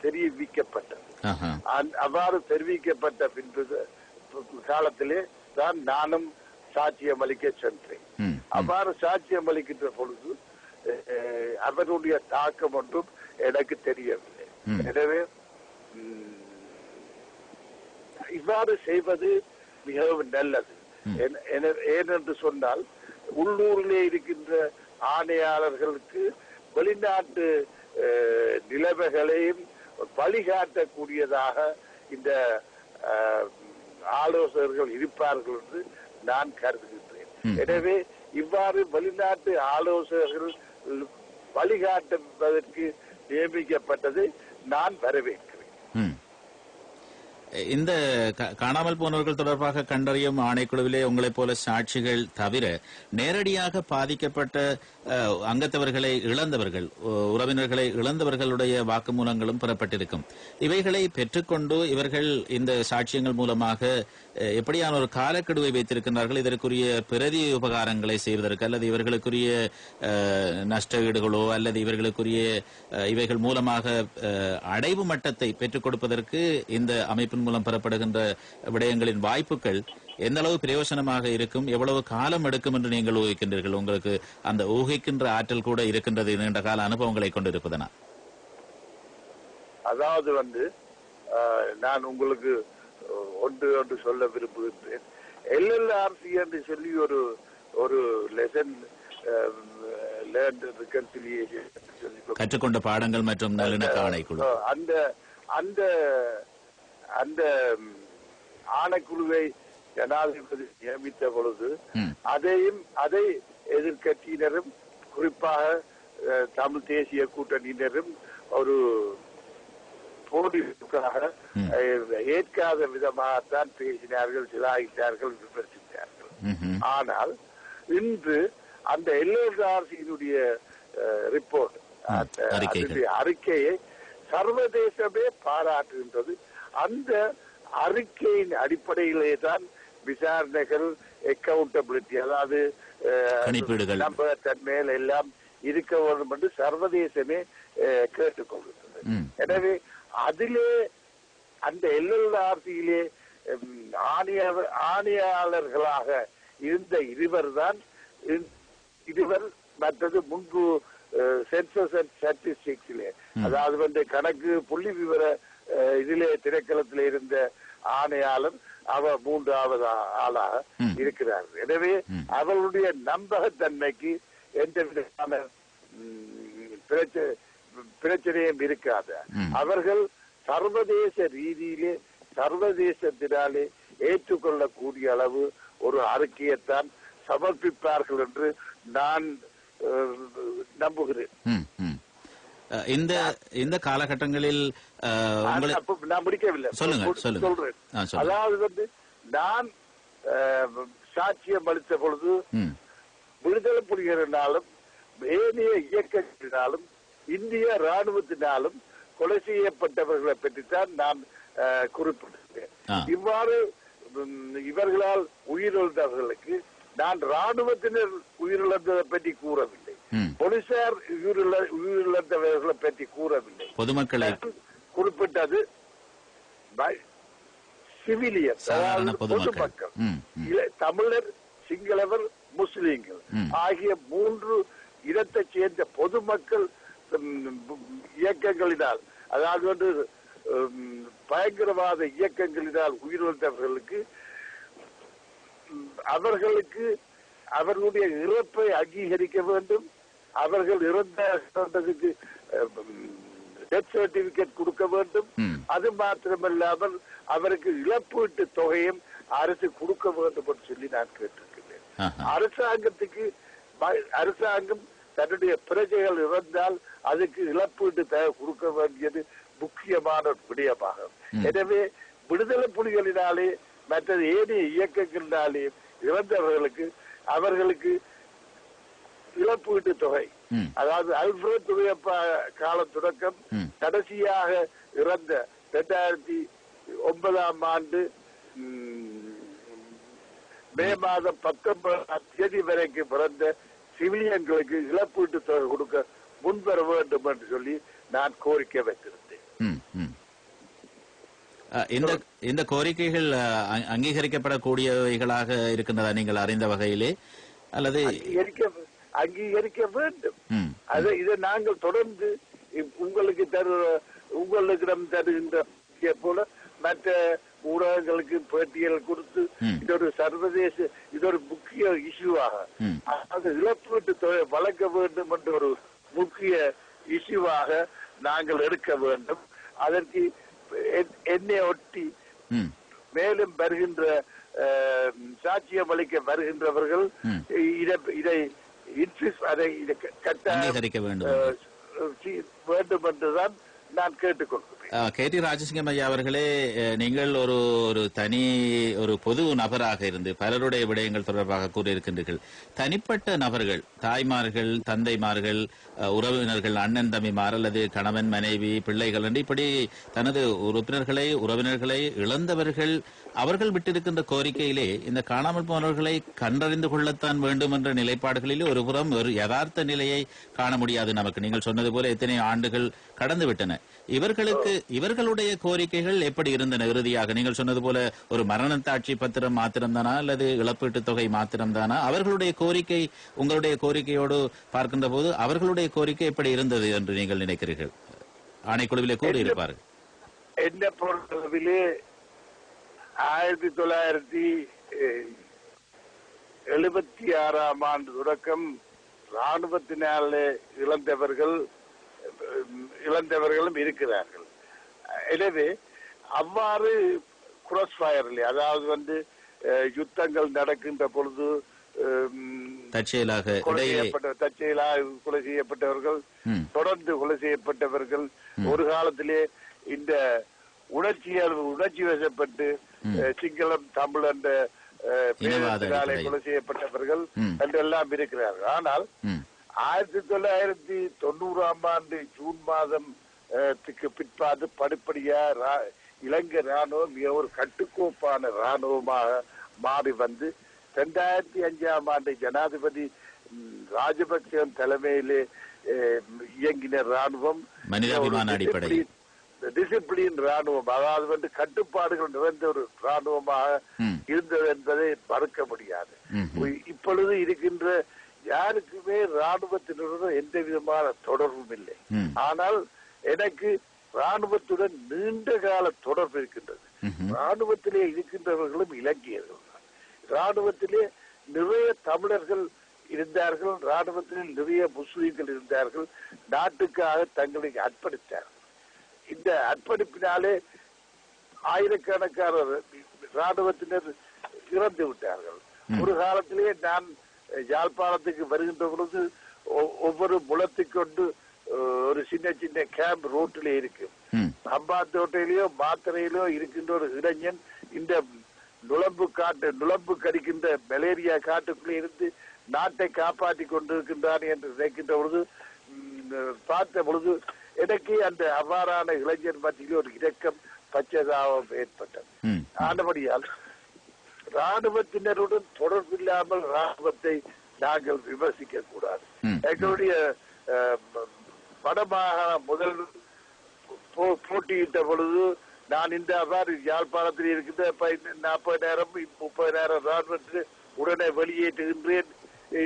தெரிவிக்கப்பட்டது. அவ்வாறு தெரிவிக்கப்பட்ட பின்பு காலத்திலே தான் நானும் சாட்சியம் அளிக்க சென்றேன். அவ்வாறு சாட்சியம் அளிக்கின்ற பொழுது அவருடைய தாக்கம் ஒன்றும் எனக்கு தெரியவில்லை. எனவே இவ்வாறு செய்வது மிகவும் நல்லது. ஏனென்று சொன்னால் உள்ளூரிலே இருக்கின்ற ஆணையாளர்களுக்கு வெளிநாட்டு நிலைமைகளையும் வழிகாட்டக்கூடியதாக இந்த ஆலோசகர்கள் இருப்பார்கள் என்று நான் கருதுகின்றேன். எனவே இவ்வாறு வெளிநாட்டு ஆலோசகர்கள் வழிகாட்டுவதற்கு நியமிக்கப்பட்டதை நான் வரவேற்கிறேன். இந்த காணாமல் போனவர்கள் தொடர்பாக கண்டறியும் ஆணைக்குழுவிலே உங்களைப் போல சாட்சிகள் தவிர நேரடியாக பாதிக்கப்பட்ட அங்கத்தவர்களை இழந்தவர்கள், உறவினர்களை இழந்தவர்களுடைய வாக்குமூலங்களும் பெறப்பட்டிருக்கும். இவைகளை பெற்றுக்கொண்டு இவர்கள் இந்த சாட்சியங்கள் மூலமாக எப்படியான ஒரு காலக்கெடுவை வைத்திருக்கின்றார்கள், இதற்குரிய பிரதி உபகாரங்களை செய்வதற்கு அல்லது இவர்களுக்குரிய நஷ்ட ஈடுகளோ அல்லது இவர்களுக்குரிய இவைகள் மூலமாக அடைவு மட்டத்தை பெற்றுக் கொடுப்பதற்கு இந்த அமைப்பின் மூலம் பெறப்படுகின்ற விடயங்களின் வாய்ப்புகள் எந்த அளவு பிரயோசனமாக இருக்கும், எவ்வளவு காலம் எடுக்கும் என்று நீங்கள் ஊகிக்கின்றீர்கள்? உங்களுக்கு அந்த ஊகிக்கின்ற ஆற்றல் கூட இருக்கின்றது நீண்ட கால அனுபவங்களை கொண்டிருப்பதனா? அதாவது நான் உங்களுக்கு ஒன்று சொல்ல விரும்புகின்றேன். எல்எல்ஆர்சி என்று சொல்லி ஒரு லெசன் கற்றுக்கொண்ட பாடங்கள் மற்றும் நல்லிணக்க ஆணைக்குழு, அந்த ஆணைக்குழுவை ஜனாதிபதி நியமித்த பொழுது அதை எதிர்கட்சியினரும் குறிப்பாக தமிழ் தேசிய கூட்டணியினரும் ஒரு போட்டிக்காக ஏற்காத விதமாகத்தான் பேசினார்கள், சிலாயிட்டார்கள், விமர்சித்தார்கள். ஆனால் இன்று அந்த எல்எல்ஆர்சியினுடைய ரிப்போர்ட், அறிக்கையை சர்வதேசமே பாராட்டுகின்றது. அந்த அறிக்கையின் அடிப்படையிலே தான் விசாரணைகள், அக்கவுண்டபிலிட்டி, அதாவது நம்பகத்தன்மையில் எல்லாம் இருக்க வேண்டும் என்று சர்வதேசமே கேட்டுக்கொள்கிறது. எனவே அதிலே அந்த எல்எல்ஆர்சியிலே ஆணையாளர்களாக இருந்த இருவர் மற்றது முன்பு சென்சஸ் அண்ட் ஸ்டாட்டிஸ்டிக்ஸிலே, அதாவது கணக்கு புள்ளி விவர இதிலே திணைக்களத்தில் இருந்த ஆணையாளர் அவர் 3வது ஆளாக இருக்கிறார். எனவே அவர்களுடைய நம்பகத்தன்மைக்கு எந்த விதமான பிரச்சனையும் இருக்காது. அவர்கள் சர்வதேச ரீதியிலே சர்வதேசத்தினாலே ஏற்றுக்கொள்ளக்கூடிய அளவு ஒரு அறிக்கையைத்தான் சமர்ப்பிப்பார்கள் என்று நான் நம்புகிறேன். இந்த காலகட்டங்களில் நான் முடிக்கவில்லை, சொல்றேன். அதாவது நான் சாட்சியம் அளித்த பொழுது விடுதலை புலிகளினாலும் ஏனைய இயக்கத்தினாலும் இந்திய ராணுவத்தினாலும் கொலை செய்யப்பட்டவர்களை பற்றித்தான் நான் குறிப்பிட்டிருக்கேன். இவ்வாறு இவர்களால் உயிரிழந்தவர்களுக்கு நான் ராணுவத்தினர் உயிரிழந்ததை பற்றி கூறவில்லை, போலீசார் உயிரிழந்தவர்களை பற்றி கூறவில்லை, பொதுமக்களை குறிப்பிட்டது சிவிலியன், பொதுமக்கள், தமிழர், சிங்களவர், முஸ்லீம்கள் ஆகிய 3 இனத்தைச் சேர்ந்த பொதுமக்கள் இயக்கங்களினால், அதாவது பயங்கரவாத இயக்கங்களினால் உயிரிழந்தவர்களுக்கு அவர்களுக்கு அவர்களுடைய இறப்பை அங்கீகரிக்க வேண்டும். அவர்கள் இறந்ததுக்கு டெத் சர்டிபிகேட் கொடுக்க வேண்டும். அது மாத்திரமல்லாமல் அவருக்கு இழப்பீட்டு தொகையும் அரசு கொடுக்க வேண்டும் என்று சொல்லி நான் கேட்டிருக்கிறேன். அரசாங்கம் தன்னுடைய பிரஜைகள் இறந்தால் அதுக்கு இழப்பீட்டு தொகை கொடுக்க வேண்டியது முக்கியமான ஒரு விடயமாகும். எனவே விடுதலை புலிகளினாலே மற்றது ஏனைய இயக்கங்களினாலே இறந்தவர்களுக்கு அவர்களுக்கு இழப்பீட்டு தொகை, அதாவது அல்ஃபிரட் துரையப்பா காலம் தொடக்கம் கடைசியாக இறந்த 2009ஆம் ஆண்டு மே மாதம் 19ஆம் தேதி வரைக்கும் பிறந்த சிவிலியன்களுக்கு இழப்பீட்டு தொகை கொடுக்க முன்வர வேண்டும் என்று சொல்லி நான் கோரிக்கை வைத்திருந்தேன். இந்த கோரிக்கைகள் அங்கீகரிக்கப்படக்கூடியவைகளாக இருக்கின்றதா நீங்கள் அறிந்த வகையிலே, அல்லது அங்கீகரிக்க வேண்டும்? இதை நாங்கள் தொடர்ந்து உங்களிடம் தருகின்ற போல மற்ற ஊடகங்களுக்கு பேட்டியல் கொடுத்து இது ஒரு சர்வதேச, இது ஒரு முக்கிய இஷ்யூவாக, அந்த இழப்பீட்டு தொகை வழங்க வேண்டும் என்ற ஒரு முக்கிய இஷ்யூவாக நாங்கள் எடுக்க வேண்டும். அதற்கு என்னை ஒட்டி மேலும் வருகின்ற சாட்சியம் அளிக்க வருகின்றவர்கள் இதை அங்கீகரிக்க வேண்டும் என்றுதான் நான் கேட்டுக்கொள்கிறேன். KT ராஜசிங்கம் ஐயா அவர்களே, நீங்கள் ஒரு தனி ஒரு பொது நபராக இருந்து பலருடைய விடயங்கள் தொடர்பாக கூறியிருக்கின்றீர்கள். தனிப்பட்ட நபர்கள், தாய்மார்கள், தந்தைமார்கள், உறவினர்கள், அண்ணன் தம்பிமார் அல்லது கணவன் மனைவி பிள்ளைகள் என்று இப்படி தனது உறவினர்களை இழந்தவர்கள் அவர்கள் விட்டிருக்கின்ற கோரிக்கையிலே இந்த காணாமல் போனவர்களை கண்டறிந்து கொள்ளத்தான் வேண்டும் என்ற நிலைப்பாடுகளிலே ஒரு புறம் ஒரு யதார்த்த நிலையை காண முடியாது நமக்கு. நீங்கள் சொன்னது போல எத்தனை ஆண்டுகள் கடந்து விட்டன. இவர்களுடைய கோரிக்கைகள் எப்படி இருந்தன? இறுதியாக நீங்கள் சொன்னது போல ஒரு மரணத்தாட்சி பத்திரம் மாத்திரம்தானா அல்லது இழப்பீட்டு தொகை மாத்திரம்தானா? அவர்களுடைய கோரிக்கை உங்களுடைய கோரிக்கையோடு பார்க்கின்ற போது அவர்களுடைய கோரிக்கை எப்படி இருந்தது என்று நீங்கள் நினைக்கிறீர்கள்? ஆணைக்குழுவிலே கூறியிருப்பார்கள். என்ன பொறுத்தளவிலே 1976ஆம் ஆண்டு தொடக்கம் ராணுவத்தினாலே இழந்தவர்களும் இருக்கிறார்கள். எனவே அவ்வாறு கிராஸ் ஃபயர்ல, அதாவது யுத்தங்கள் நடக்கின்ற பொழுது தற்செயலாக கொலை செய்யப்பட்டவர்கள், தொடர்ந்து கொலை செய்யப்பட்டவர்கள், ஒரு காலத்திலே இந்த உணர்ச்சி வசப்பட்டு சிங்களம் தமிழ் என்ற கொலை செய்யப்பட்டவர்கள் என்றெல்லாம் இருக்கிறார்கள். ஆனால் 1990ஆம் ஆண்டு ஜூன் மாதத்துக்கு பிற்பாடு படிப்படியா இலங்கை ராணுவம் மிக ஒரு கட்டுக்கோப்பான ராணுவமாக மாறி வந்து 2005ஆம் ஆண்டு ஜனாதிபதி ராஜபக்சேவின் தலைமையிலே இயங்கின ராணுவம் டிசிப்ளின் ராணுவம், அதாவது கட்டுப்பாடுகள் நிறைந்த ஒரு ராணுவமாக இருந்தது என்பதை மறுக்க முடியாது. இப்பொழுது இருக்கின்ற யாருக்குமே ராணுவத்தினுடன் எந்த விதமான தொடர்பும் இல்லை. ஆனால் எனக்கு ராணுவத்துடன் நீண்ட கால தொடர்பு இருக்கின்றது. ராணுவத்திலே இருக்கின்றவர்களும் இலங்கையர்கள் தான். ராணுவத்திலே நிறைய தமிழர்கள் இருந்தார்கள், ராணுவத்திலே நிறைய முஸ்லீம்கள் இருந்தார்கள். நாட்டுக்காக தங்களை அர்ப்பணித்தார்கள். இந்த அர்ப்பணிப்பினாலே ஆயிரக்கணக்கான ராணுவத்தினர் இறந்து விட்டார்கள். ஒரு காலத்திலே நான் யாழ்ப்பாணத்துக்கு வருகின்ற பொழுது ஒவ்வொரு முளத்துக்கொண்டு ஒரு சின்ன சின்ன கேம்ப் ரோட்டிலே இருக்கு. அம்பாத்தோட்டையிலயோ மாத்திரையிலோ இருக்கின்ற ஒரு இளைஞன் இந்த நுளம்பு கடிக்கின்ற மலேரியா காட்டுக்குள்ளே இருந்து நாட்டை காப்பாற்றி கொண்டிருக்கின்றான் என்று நினைக்கின்ற பொழுது பார்த்த பொழுது எனக்கு அந்த அவ்வாறான இளைஞர் மத்தியில் ஒரு இரக்கம் பச்சதாபம் ஏற்பட்டது. ஆனபடியால் ராணுவத்தினருடன் தொடர்பு இல்லாமல் ராணுவத்தை நாங்கள் விமர்சிக்க கூடாது. எங்களுடைய வடமாகாண முதல் போட்டியிட்ட பொழுது நான் இந்த அவ்வாறு யாழ்ப்பாணத்தில் இருக்கின்ற 40,000-30,000 ராணுவத்தில் உடனே வெளியேற்றுகின்றேன்,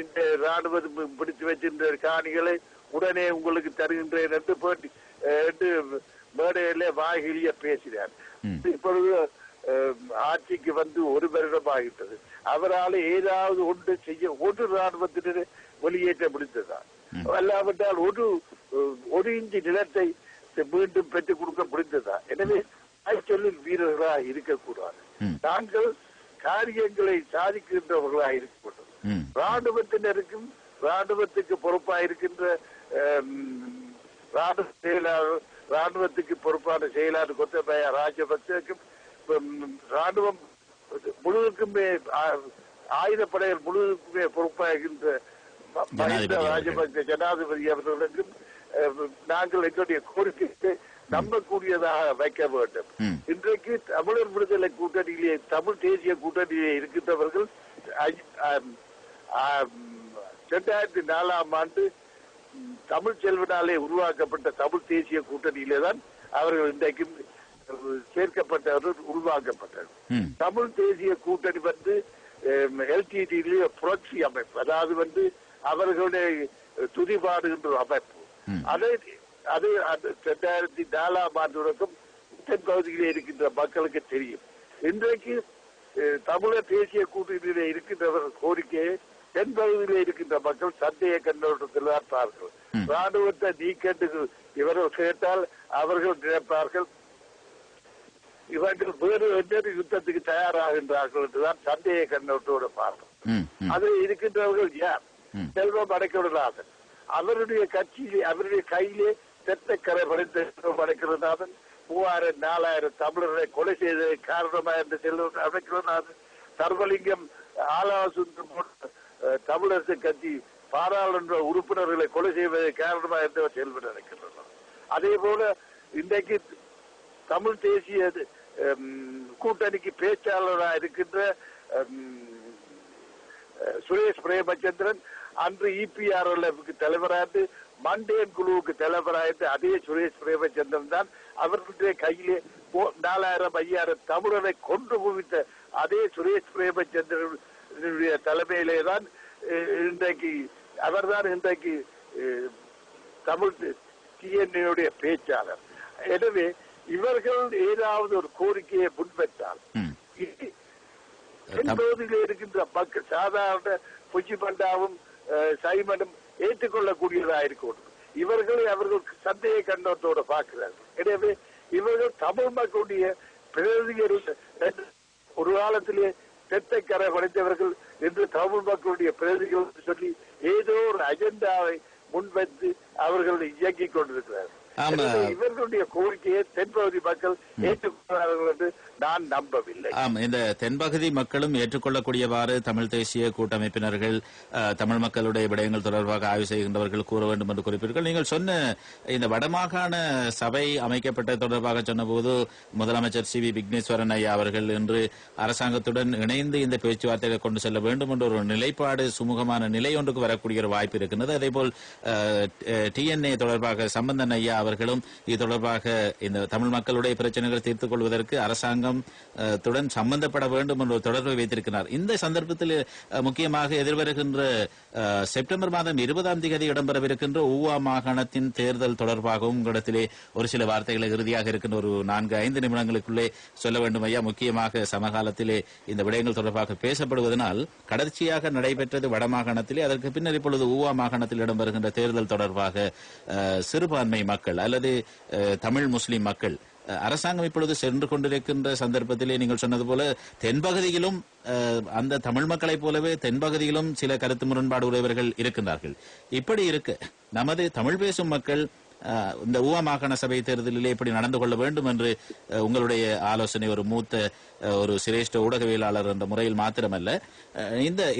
இந்த ராணுவம் பிடித்து வச்சிருந்த காணிகளை உடனே உங்களுக்கு தருகின்றேன் என்று மேடையிலே வாய்கிழிய பேசினார். இப்பொழுது ஆட்சிக்கு வந்து 1 வருடம் ஆகிட்டது. அவரால் ஏதாவது ஒன்று செய்ய ஒரு ராணுவத்தினர் வெளியேற்ற முடிந்ததுதான். அல்லாவிட்டால் ஒரு இஞ்சி நிலத்தை மீண்டும் பெற்றுக் கொடுக்க முடிந்ததா? எனவே சொல்லில் வீரர்களாக இருக்கக்கூடாது. நாங்கள் காரியங்களை சாதிக்கின்றவர்களாக இருக்க வேண்டும். ராணுவத்தினருக்கும் ராணுவத்துக்கு பொறுப்பாக இருக்கின்ற ராணுவ செயலாளர், ராணுவத்துக்கு பொறுப்பான செயலாளர் கோத்தபய ராஜபக்சேக்கும் ராணுவம் முழுவதுக்குமே ஆயுதப்படைகள் முழுவதுக்குமே பொறுப்பாகின்ற மஹிந்த ராஜபக்ச ஜனாதிபதி அவர்களுக்கும் நாங்கள் எங்களுடைய கோரிக்கையை நம்பக்கூடியதாக வைக்க வேண்டும். இன்றைக்கு தமிழர் விடுதலை கூட்டணியிலே, தமிழ் தேசிய கூட்டணியிலே இருக்கின்றவர்கள் 2004 தமிழ் செல்வனாலே உருவாக்கப்பட்ட தமிழ் தேசிய கூட்டணியிலே தான் அவர்கள் இன்றைக்கும் சேர்க்கப்பட்டவர்கள் உருவாக்கப்பட்டது. தமிழ் தேசிய கூட்டணி எல்டிடியிலே புரட்சி அமைப்பு, அதாவது அவர்களுடைய துதிபாடுகின்ற அமைப்பு. அது 2004 தென் பகுதியிலே இருக்கின்ற மக்களுக்கு தெரியும். இன்றைக்கு தமிழர் தேசிய கூட்டணியிலே இருக்கின்றவர்கள் கோரிக்கையை தென் பகுதியிலே இருக்கின்ற மக்கள் சந்தேக கண்ணோட்டத்தில் தான் பார்க்கிறார்கள். ராணுவத்தை நீக்கென்று இவர்கள் கேட்டால் அவர்கள் நினைப்பார்கள் இவர்கள் வேறு வெவ்வேறு யுத்தத்துக்கு தயாராகின்றார்கள் என்றுதான் சந்தேக கண்ணோட்டோடு பார்க்கிறோம். அதில் இருக்கின்றவர்கள் யார்? செல்வம் அடைக்கவிடலாதன். அவருடைய கட்சியிலே, அவருடைய கையிலே தெத்தக்கரை படைத்த செல்வம் அடைக்கிறநாதன் 3000-4000 தமிழர்களை கொலை செய்ததை காரணமா என்று செல்வம் அடைக்கிறநாதன். சர்வலிங்கம் ஆலாசுந்தரம் தமிழரசு கட்சி பாராளுமன்ற உறுப்பினர்களை கொலை செய்வதை காரணமா என்று செல்வம் அடைக்கின்றனர். அதே போல இன்றைக்கு தமிழ் தேசிய கூட்டணிக்கு பேச்சாளராக இருக்கின்ற சுரேஷ் பிரேமச்சந்திரன் அன்று EPRLFக்கு தலைவராக, மண்டேன் குழுவுக்கு தலைவராக அதே சுரேஷ் பிரேமச்சந்திரன் தான் அவர்களுடைய கையிலே 4000-5000 தமிழரை கொன்று குவித்த அதே சுரேஷ் பிரேமச்சந்திரனுடைய தலைமையிலே தான் இன்றைக்கு அவர்தான் இன்றைக்கு தமிழ் TNA பேச்சாளர். எனவே இவர்கள் ஏதாவது ஒரு கோரிக்கையை முன்வைத்தால் தென்பகுதியில் இருக்கின்ற மக்கள், சாதாரண புஜிபண்டாவும் சைமனும் ஏற்றுக்கொள்ளக்கூடியதாக இருக்கணும். இவர்களை அவர்கள் சந்தேக கண்ணோட்டோடு பார்க்கிறார்கள். எனவே இவர்கள் தமிழ் மக்களுடைய பிரதிகள் ஒரு காலத்திலே தெத்தைக்கரை படைத்தவர்கள் என்று தமிழ் மக்களுடைய பிரதிகள் சொல்லி ஏதோ ஒரு அஜெண்டாவை முன்வைத்து அவர்கள் இயங்கிக் கொண்டிருக்கிறார்கள். இவர்களுடைய கோரிக்கையை தென்பகுதி மக்கள் ஏற்றுக்கொள்வார்கள் என்று நான் நம்பவில்லை. இந்த தென்பகுதி மக்களும் ஏற்றுக்கொள்ளக்கூடியவாறு தமிழ் தேசிய கூட்டமைப்பினர்கள் தமிழ் மக்களுடைய விடயங்கள் தொடர்பாக ஆய்வு செய்கின்றவர்கள் கூற வேண்டும் என்று குறிப்பிட்டீர்கள். நீங்கள் சொன்ன இந்த வடமாகாண சபை அமைக்கப்பட்ட தொடர்பாக சொன்னபோது முதலமைச்சர் CV விக்னேஸ்வரன் ஐயா அவர்கள் இன்று அரசாங்கத்துடன் இணைந்து இந்த பேச்சுவார்த்தைகளை கொண்டு செல்ல வேண்டும் என்ற ஒரு நிலைப்பாடு, சுமூகமான நிலை ஒன்றுக்கு வரக்கூடிய ஒரு வாய்ப்பு இருக்கின்றது. அதேபோல் TNA தொடர்பாக சம்பந்தன் ஐயா அவர்களும் இது தொடர்பாக இந்த தமிழ் மக்களுடைய பிரச்சனைகளை தீர்த்துக் கொள்வதற்கு அரசாங்கத்துடன் சம்பந்தப்பட வேண்டும் என்ற தொடர்பை வைத்திருக்கிறார். இந்த சந்தர்ப்பத்தில் முக்கியமாக எதிர்வருகின்ற செப்டம்பர் மாதம் 20ஆம் தேதி இடம்பெறவிருக்கின்ற ஊவா மாகாணத்தின் தேர்தல் தொடர்பாகவும் உங்களிடத்திலே ஒரு சில வார்த்தைகளை இறுதியாக இருக்கின்ற ஒரு 4-5 நிமிடங்களுக்குள்ளே சொல்ல வேண்டும் ஐயா. முக்கியமாக சமகாலத்திலே இந்த விடயங்கள் தொடர்பாக பேசப்படுவதனால் கடைசியாக நடைபெற்றது வடமாகாணத்திலே, அதற்கு பின்னர் இப்பொழுது ஊவா மாகாணத்தில் இடம்பெறுகின்ற தேர்தல் தொடர்பாக சிறுபான்மை மக்கள் அல்லது தமிழ் முஸ்லிம் மக்கள் அரசாங்கம் இப்பொழுது சென்று கொண்டிருக்கின்ற சந்தர்ப்பத்திலே நீங்கள் சொன்னது போல தென்பகுதியிலும் அந்த தமிழ் மக்களைப் போலவே தென்பகுதியிலும் சில கருத்து முரண்பாடு உடையவர்கள் இருக்கின்றார்கள். இப்படி இருக்க நமது தமிழ் பேசும் மக்கள் இந்த ஊவா மாகாண சபை தேர்தலிலே எப்படி நடந்து கொள்ள வேண்டும் என்று உங்களுடைய ஆலோசனை ஒரு மூத்த ஒரு சிரேஷ்ட ஊடகவியலாளர் என்ற முறையில் மாத்திரமல்ல,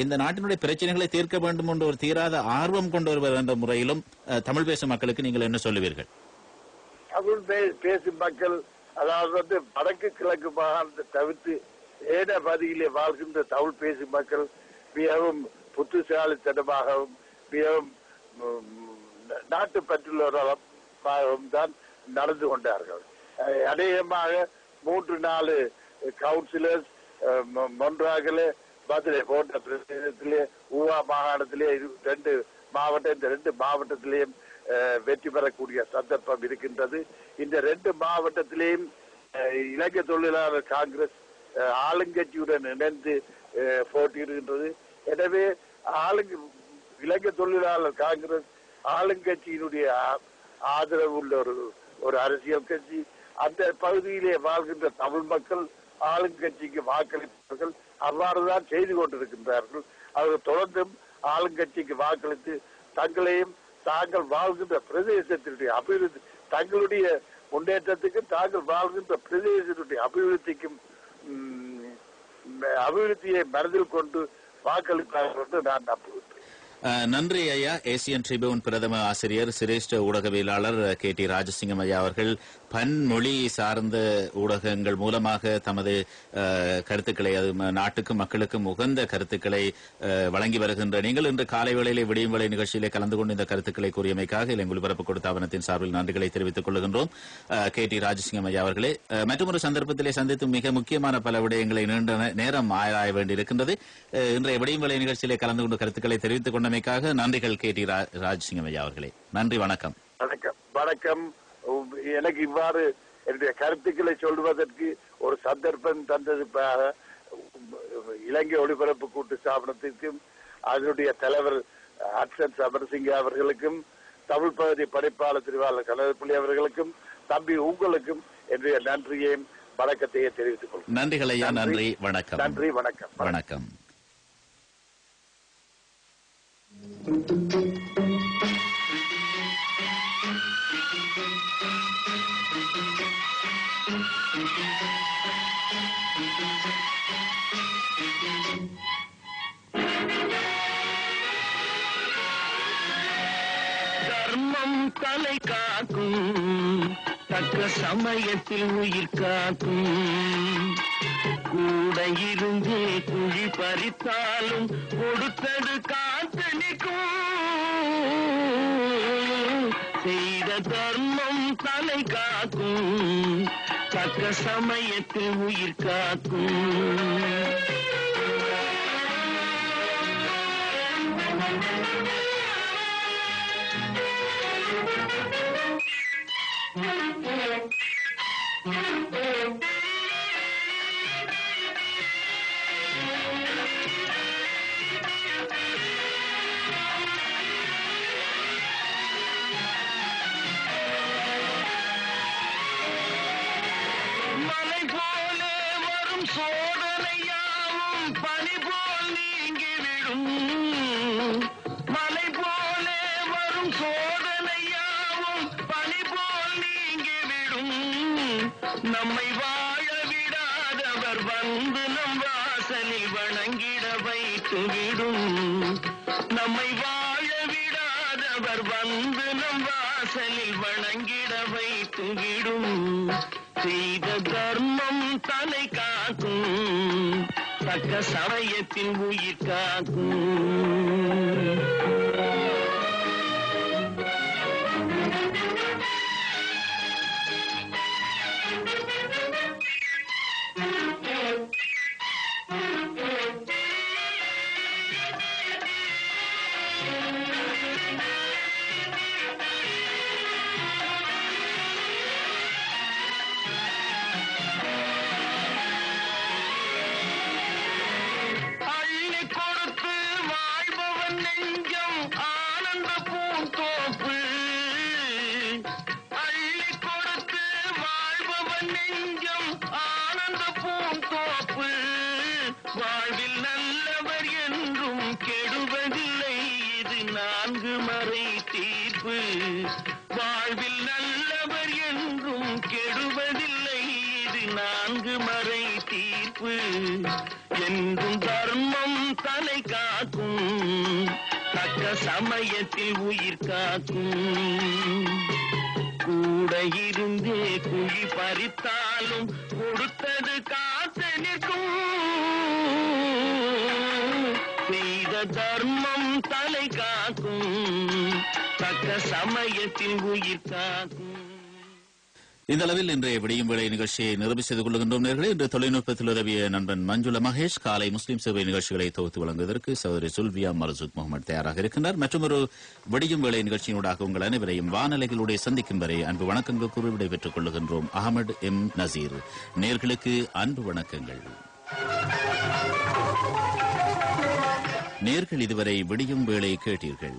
இந்த நாட்டினுடைய பிரச்சனைகளை தீர்க்க வேண்டும் என்ற ஒரு தீராத ஆர்வம் கொண்டு வருவர் என்ற முறையிலும் தமிழ் பேசும் மக்களுக்கு நீங்கள் என்ன சொல்லுவீர்கள்? தமிழ் பேசும் மக்கள், அதாவது வடக்கு கிழக்கு மாகாணத்தை தவிர்த்து ஏன பகுதியிலே வாழ்கின்ற தமிழ் பேசும் மக்கள் மிகவும் புத்திசாலித்தனமாகவும் மிகவும் நாட்டுப்பற்றுள்ளவர்களும் தான் நடந்து கொண்டார்கள். அநேகமாக 3-4 கவுன்சிலர்ஸ் மொன்றாகலே மதுரை போன்ற பிரதேசத்திலே ஊவா மாகாணத்திலே 2 மாவட்டம், இந்த 2 மாவட்டத்திலேயும் வெற்றி பெறக்கூடிய சந்தர்ப்பம் இருக்கின்றது. இந்த 2 மாவட்டத்திலேயும் இலங்கை தொழிலாளர் காங்கிரஸ் ஆளுங்கட்சியுடன் இணைந்து போட்டியிடுகின்றது. எனவே இலங்கை தொழிலாளர் காங்கிரஸ் ஆளுங்கட்சியினுடைய ஆதரவு உள்ள ஒரு அரசியல் கட்சி. அந்த பகுதியிலே வாழ்கின்ற தமிழ் மக்கள் ஆளுங்கட்சிக்கு வாக்களிப்பார்கள். அவ்வாறுதான் செய்து கொண்டிருக்கின்றார்கள். அவர்கள் தொடர்ந்தும் ஆளுங்கட்சிக்கு வாக்களித்து தங்களையும் தாங்கள் வாழ்கின்ற பிரதேசத்தினுடைய அபிவிருத்தி, தங்களுடைய முன்னேற்றத்துக்கும் தாங்கள் வாழ்கின்ற பிரதேசத்தினுடைய அபிவிருத்திக்கும் அபிவிருத்தியை மனதில் கொண்டு வாக்களிப்பார்கள் என்று நான் நம்புகிறேன். நன்றி ஐயா. ஏசியன் ட்ரிபியூன் பிரதம ஆசிரியர் சிரேஷ்ட ஊடகவியலாளர் KT ராஜசிங்கம் ஐயா அவர்கள் பன்மொழி சார்ந்த ஊடகங்கள் மூலமாக தமது கருத்துக்களை, அது நாட்டுக்கும் மக்களுக்கும் உகந்த கருத்துக்களை வழங்கி வருகின்ற நீங்கள் இன்று காலை வேளையிலே விடியும் வேளை நிகழ்ச்சியிலே கலந்து கொண்டு இந்த கருத்துக்களை கூறியமைக்காக இலங்கை ஒலிபரப்பு கொடுத்தாவனத்தின் சார்பில் நன்றிகளை தெரிவித்துக் கொள்கின்றோம். KT ராஜசிங்கம் ஐயா அவர்களே, மற்றொரு சந்தர்ப்பத்திலே சந்தித்து மிக முக்கியமான பல விடயங்களை நீண்ட நேரம் ஆராய வேண்டியிருக்கின்றது. இன்றைய விடியும் வேளை நிகழ்ச்சியிலே கலந்து கொண்டு கருத்துக்களை தெரிவித்துக் கொண்டமைக்காக நன்றிகள் KT ராஜசிங்கம் ஐயா அவர்களே. நன்றி, வணக்கம். வணக்கம். வணக்கம். எனக்கு இவ்வாறு என்னுடைய கருத்துக்களை சொல்வதற்கு ஒரு சந்தர்ப்பம் தந்ததுக்காக இலங்கை ஒலிபரப்பு கூட்டு ஸ்தாபனத்திற்கும் அதனுடைய தலைவர் ஹட்சன் சமரசிங்க அவர்களுக்கும் தமிழ் பகுதி படைப்பாளர் திருவாளர் கனகப்பிள்ளை அவர்களுக்கும் தம்பி உங்களுக்கும் என்னுடைய நன்றியையும் வணக்கத்தையே தெரிவித்துக் கொள்கிறேன். நன்றிகள் ஐயா. நன்றி, வணக்கம். நன்றி, வணக்கம். வணக்கம். தர்மம் தலை காக்கும், தக்க சமயத்தில் உயிர் காக்கும், கூட இருந்து குழி பறித்தாலும் கொடுத்தது காத்து நிற்கும். செய்த தர்மம் தலை காக்கும், தக்க சமயத்தில் உயிர் காக்கும். மலை போலே வரும் சோதனையாவும் பனி போல் நீங்கிவிடும். மலை போலே வரும் சோதனையாவும் பனி போல் நீங்கிவிடும். நம்மை வாழ விடாதவர் வந்து நம் வாசலில் வணங்கிட வைத்துவிடும். நம்மை வாழ விடாதவர் வந்து நம் வாசலில் வணங்கிட வைத்துவிடும். செய்த தர்மம் தலை காக்கும், தக்க சமயத்தில் உயிர் காக்கும். வாழ்வில் நல்லவர் என்றும் கெடுவதில்லை, இது 4 மறை தீர்ப்பு. வாழ்வில் நல்லவர் என்றும் கெடுவதில்லை, இது 4 மறை தீர்ப்பு. என்றும் தர்மம் தலை காக்கும், தக்க சமயத்தில் உயிர் காக்கும். கூட இருந்தே குழி பறித்தாலும் கொடுத்தது காத்து நிற்கும். செய்த தர்மம் தலை காக்கும், தக்க சமயத்தில் உயிர் காக்கும். இந்த அளவில் இன்றைய விடியும் வேளை நிகழ்ச்சியை நிறைவு செய்து கொள்கின்றோம் நேர்களே. இன்று தொழில்நுட்பத்தில் உதவிய நண்பன் மஞ்சுள மகேஷ், காலை முஸ்லிம் சேவை நிகழ்ச்சிகளை தொகுத்து வழங்குவதற்கு சகோதரி சுல்வியா மர்சூக் முகமது தயாராக இருக்கின்றார். மற்றும் ஒரு விடியும் வேளை நிகழ்ச்சியினூடாக உங்கள் அனைவரையும் வானலைகளுடைய சந்திக்கும் வரை அன்பு வணக்கங்கள் கூறி விடைபெற்றுக் கொள்ளுகின்றோம். அகமது எம் நசீர். நேர்களுக்கு அன்பு வணக்கங்கள். நேர்கள் இதுவரை விடியும் வேளை கேட்டீர்கள்.